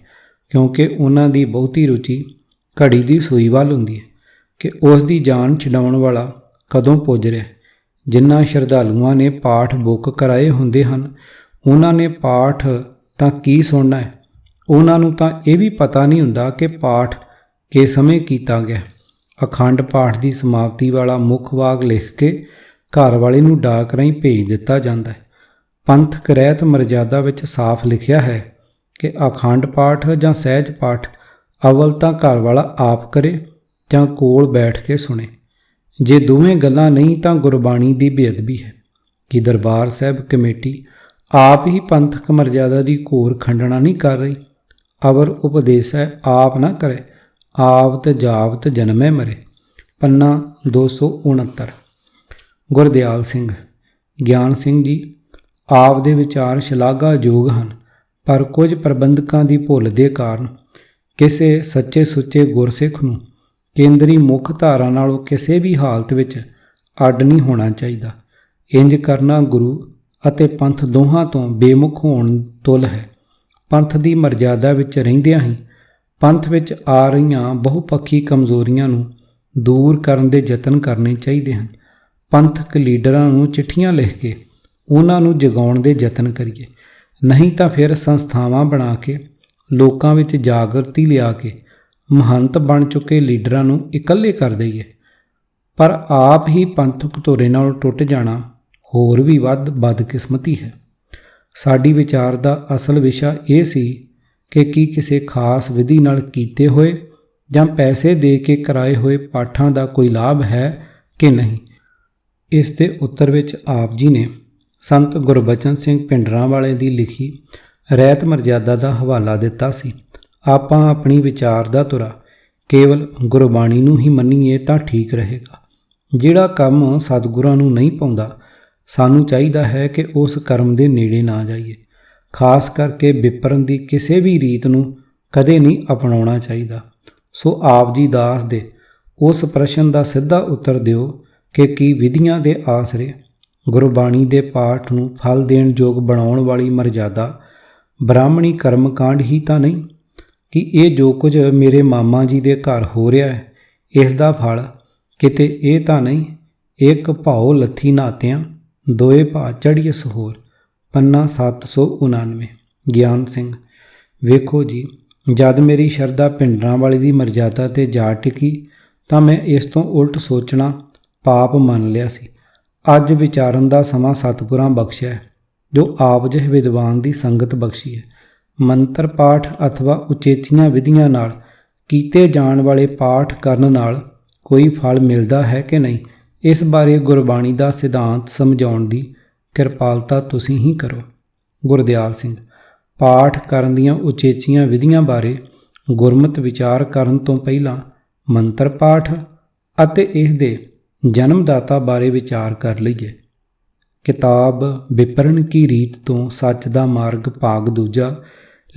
ਕਿਉਂਕਿ ਉਹਨਾਂ ਦੀ ਬਹੁਤੀ ਰੁਚੀ ਘੜੀ ਦੀ ਸੂਈ ਵੱਲ ਹੁੰਦੀ ਹੈ ਕਿ ਉਸ ਦੀ ਜਾਨ ਛਡਾਉਣ ਵਾਲਾ ਕਦੋਂ ਪੁੱਜ ਰਿਹਾ। ਜਿਨ੍ਹਾਂ ਸ਼ਰਧਾਲੂਆਂ ਨੇ ਪਾਠ ਬੁੱਕ ਕਰਾਏ ਹੁੰਦੇ ਹਨ ਉਹਨਾਂ ਨੇ ਪਾਠ ਤਾਂ ਕੀ ਸੁਣਨਾ ਹੈ, ਉਹਨਾਂ ਨੂੰ ਤਾਂ ਇਹ ਵੀ ਪਤਾ ਨਹੀਂ ਹੁੰਦਾ ਕਿ ਪਾਠ ਕਿਸ ਸਮੇਂ ਕੀਤਾ ਗਿਆ। ਅਖੰਡ ਪਾਠ ਦੀ ਸਮਾਪਤੀ ਵਾਲਾ ਮੁੱਖ ਵਾਕ ਲਿਖ ਕੇ ਘਰ ਵਾਲੇ ਨੂੰ ਡਾਕ ਰਾਹੀਂ ਭੇਜ ਦਿੱਤਾ ਜਾਂਦਾ ਹੈ। ਪੰਥਕ ਰਹਿਤ ਮਰਜ਼ਾਦਾ ਵਿੱਚ ਸਾਫ਼ ਲਿਖਿਆ ਹੈ ਕਿ ਅਖੰਡ ਪਾਠ ਜਾਂ ਸਹਿਜ ਪਾਠ ਅਵਲ ਤਾਂ ਘਰ ਵਾਲਾ ਆਪ ਕਰੇ ਜਾਂ ਕੋਲ ਬੈਠ ਕੇ ਸੁਣੇ। ਜੇ ਦੋਵੇਂ ਗੱਲਾਂ ਨਹੀਂ ਤਾਂ ਗੁਰਬਾਣੀ ਦੀ ਬੇਅਦਬੀ ਹੈ ਕਿ ਦਰਬਾਰ ਸਾਹਿਬ ਕਮੇਟੀ ਆਪ ਹੀ ਪੰਥਕ ਮਰਜ਼ਾਦਾ ਦੀ ਘੋਰ ਖੰਡਣਾ ਨਹੀਂ ਕਰ ਰਹੀ। ਅਵਰ ਉਪਦੇਸ ਹੈ ਆਪ ਨਾ ਕਰੇ, ਆਵਤ ਜਾਵਤ ਜਨਮੇ ਮਰੇ। ਪੰਨਾ 269। ਗੁਰਦਿਆਲ ਸਿੰਘ। ਗਿਆਨ ਸਿੰਘ ਜੀ, ਆਪ ਦੇ ਵਿਚਾਰ ਸ਼ਲਾਘਾਯੋਗ ਹਨ, ਪਰ ਕੁਝ ਪ੍ਰਬੰਧਕਾਂ ਦੀ ਭੁੱਲ ਦੇ ਕਾਰਨ ਕਿਸੇ ਸੱਚੇ ਸੁੱਚੇ ਗੁਰਸਿੱਖ ਨੂੰ ਕੇਂਦਰੀ ਮੁੱਖ ਧਾਰਾ ਨਾਲੋਂ ਕਿਸੇ ਵੀ ਹਾਲਤ ਵਿੱਚ ਅੱਡ ਨਹੀਂ ਹੋਣਾ ਚਾਹੀਦਾ। ਇੰਜ ਕਰਨਾ ਗੁਰੂ ਅਤੇ ਪੰਥ ਦੋਹਾਂ ਤੋਂ ਬੇਮੁਖ ਹੋਣ ਤੁਲ ਹੈ। ਪੰਥ ਦੀ ਮਰਜ਼ਾਦਾ ਵਿੱਚ ਰਹਿੰਦਿਆਂ ਹੀ ਪੰਥ ਵਿੱਚ ਆ ਰਹੀਆਂ ਬਹੁਪੱਖੀ ਕਮਜ਼ੋਰੀਆਂ ਨੂੰ ਦੂਰ ਕਰਨ ਦੇ ਯਤਨ ਕਰਨੇ ਚਾਹੀਦੇ ਹਨ। ਪੰਥਕ ਲੀਡਰਾਂ ਨੂੰ ਚਿੱਠੀਆਂ ਲਿਖ ਕੇ ਉਹਨਾਂ ਨੂੰ ਜਗਾਉਣ ਦੇ ਯਤਨ ਕਰੀਏ, ਨਹੀਂ ਤਾਂ ਫਿਰ ਸੰਸਥਾਵਾਂ ਬਣਾ ਕੇ ਲੋਕਾਂ ਵਿੱਚ ਜਾਗਰਤੀ ਲਿਆ ਕੇ ਮਹੰਤ ਬਣ ਚੁੱਕੇ ਲੀਡਰਾਂ ਨੂੰ ਇਕੱਲੇ ਕਰ ਦਈਏ। ਪਰ ਆਪ ਹੀ ਪੰਥਕ ਧੁਰੇ ਨਾਲ ਟੁੱਟ ਜਾਣਾ ਹੋਰ ਵੀ ਵੱਧ ਬਦਕਿਸਮਤੀ ਹੈ। ਸਾਡੀ ਵਿਚਾਰ ਦਾ ਅਸਲ ਵਿਸ਼ਾ ਇਹ ਸੀ ਕਿ ਕੀ ਕਿਸੇ ਖਾਸ ਵਿਧੀ ਨਾਲ ਕੀਤੇ ਹੋਏ ਜਾਂ ਪੈਸੇ ਦੇ ਕੇ ਕਰਾਏ ਹੋਏ ਪਾਠਾਂ ਦਾ ਕੋਈ ਲਾਭ ਹੈ ਕਿ ਨਹੀਂ। ਇਸ ਦੇ ਉੱਤਰ ਵਿੱਚ ਆਪ ਜੀ ਨੇ ਸੰਤ ਗੁਰਬਚਨ ਸਿੰਘ ਭਿੰਡਰਾਂਵਾਲੇ ਦੀ ਲਿਖੀ ਰਹਿਤ ਮਰਜ਼ਾਦਾ ਦਾ ਹਵਾਲਾ ਦਿੱਤਾ ਸੀ। ਆਪਾਂ ਆਪਣੀ ਵਿਚਾਰ ਦਾ ਧੁਰਾ ਕੇਵਲ ਗੁਰਬਾਣੀ ਨੂੰ ਹੀ ਮੰਨੀਏ ਤਾਂ ਠੀਕ ਰਹੇਗਾ। ਜਿਹੜਾ ਕੰਮ ਸਤਿਗੁਰਾਂ ਨੂੰ ਨਹੀਂ ਪਾਉਂਦਾ, ਸਾਨੂੰ ਚਾਹੀਦਾ ਹੈ ਕਿ ਉਸ ਕਰਮ ਦੇ ਨੇੜੇ ਨਾ ਜਾਈਏ। ਖਾਸ ਕਰਕੇ ਵਿਪਰਨ ਦੀ ਕਿਸੇ ਵੀ ਰੀਤ ਨੂੰ ਕਦੇ ਨਹੀਂ ਅਪਣਾਉਣਾ ਚਾਹੀਦਾ। ਸੋ ਆਪ ਜੀ ਦਾਸ ਦੇ ਉਸ ਪ੍ਰਸ਼ਨ ਦਾ ਸਿੱਧਾ ਉੱਤਰ ਦਿਓ ਕਿ ਕੀ ਵਿਧੀਆਂ ਦੇ ਆਸਰੇ ਗੁਰਬਾਣੀ ਦੇ ਪਾਠ ਨੂੰ ਫਲ ਦੇਣ ਯੋਗ ਬਣਾਉਣ ਵਾਲੀ ਮਰਜ਼ਾਦਾ ਬ੍ਰਾਹਮਣੀ ਕਰਮਕਾਂਡ ਹੀ ਤਾਂ ਨਹੀਂ? ਕਿ ਇਹ ਜੋ ਕੁਝ ਮੇਰੇ ਮਾਮਾ ਜੀ ਦੇ ਘਰ ਹੋ ਰਿਹਾ ਹੈ, ਇਸ ਦਾ ਫਲ ਕਿਤੇ ਇਹ ਤਾਂ ਨਹੀਂ ਇੱਕ ਭਾਉ ਲੱਥੀ ਨਾਤਿਆਂ ਦੋਏ ਭਾ ਚੜ੍ਹੀਏ ਸਹੋਰ। ਪੰਨਾ 799। ਗਿਆਨ ਸਿੰਘ। ਵੇਖੋ ਜੀ, ਜਦ ਮੇਰੀ ਸ਼ਰਧਾ ਭਿੰਡਰਾਂਵਾਲੇ ਦੀ ਮਰਜ਼ਾਦਾ 'ਤੇ ਜਾ ਟਿਕੀ ਤਾਂ ਮੈਂ ਇਸ ਤੋਂ ਉਲਟ ਸੋਚਣਾ ਪਾਪ ਮੰਨ ਲਿਆ ਸੀ। ਅੱਜ ਵਿਚਾਰਨ ਦਾ ਸਮਾਂ ਸਤਿਗੁਰਾਂ ਬਖਸ਼ਿਆ ਹੈ, ਜੋ ਆਪ ਜਿਹੇ ਵਿਦਵਾਨ ਦੀ ਸੰਗਤ ਬਖਸ਼ੀ ਹੈ। ਮੰਤਰ ਪਾਠ ਅਥਵਾ ਉਚੇਚੀਆਂ ਵਿਧੀਆਂ ਨਾਲ ਕੀਤੇ ਜਾਣ ਵਾਲੇ ਪਾਠ ਕਰਨ ਨਾਲ ਕੋਈ ਫਲ ਮਿਲਦਾ ਹੈ ਕਿ ਨਹੀਂ, ਇਸ ਬਾਰੇ ਗੁਰਬਾਣੀ ਦਾ ਸਿਧਾਂਤ ਸਮਝਾਉਣ ਦੀ ਕਿਰਪਾਲਤਾ ਤੁਸੀਂ ਹੀ ਕਰੋ। ਗੁਰਦਿਆਲ ਸਿੰਘ। ਪਾਠ ਕਰਨ ਦੀਆਂ ਉਚੇਚੀਆਂ ਵਿਧੀਆਂ ਬਾਰੇ ਗੁਰਮਤਿ ਵਿਚਾਰ ਕਰਨ ਤੋਂ ਪਹਿਲਾਂ ਮੰਤਰ ਪਾਠ ਅਤੇ ਇਸ ਦੇ ਜਨਮਦਾਤਾ ਬਾਰੇ ਵਿਚਾਰ ਕਰ ਲਈਏ। ਕਿਤਾਬ ਵਿਪਰਨ ਕੀ ਰੀਤ ਤੋਂ ਸੱਚ ਦਾ ਮਾਰਗ ਭਾਗ ਦੂਜਾ।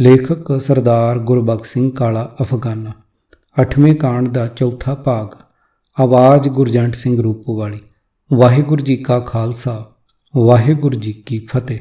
ਲੇਖਕ ਸਰਦਾਰ ਗੁਰਬਖਸ਼ ਸਿੰਘ ਕਾਲਾ ਅਫਗਾਨਾ। 8ਵੇਂ ਕਾਂਡ ਦਾ ਚੌਥਾ ਭਾਗ। ਆਵਾਜ਼ ਗੁਰਜੰਟ ਸਿੰਘ ਰੂਪੋਵਾਲੀ। ਵਾਹਿਗੁਰੂ ਜੀ ਕਾ ਖਾਲਸਾ, ਵਾਹਿਗੁਰੂ ਜੀ ਕੀ ਫਤਿਹ।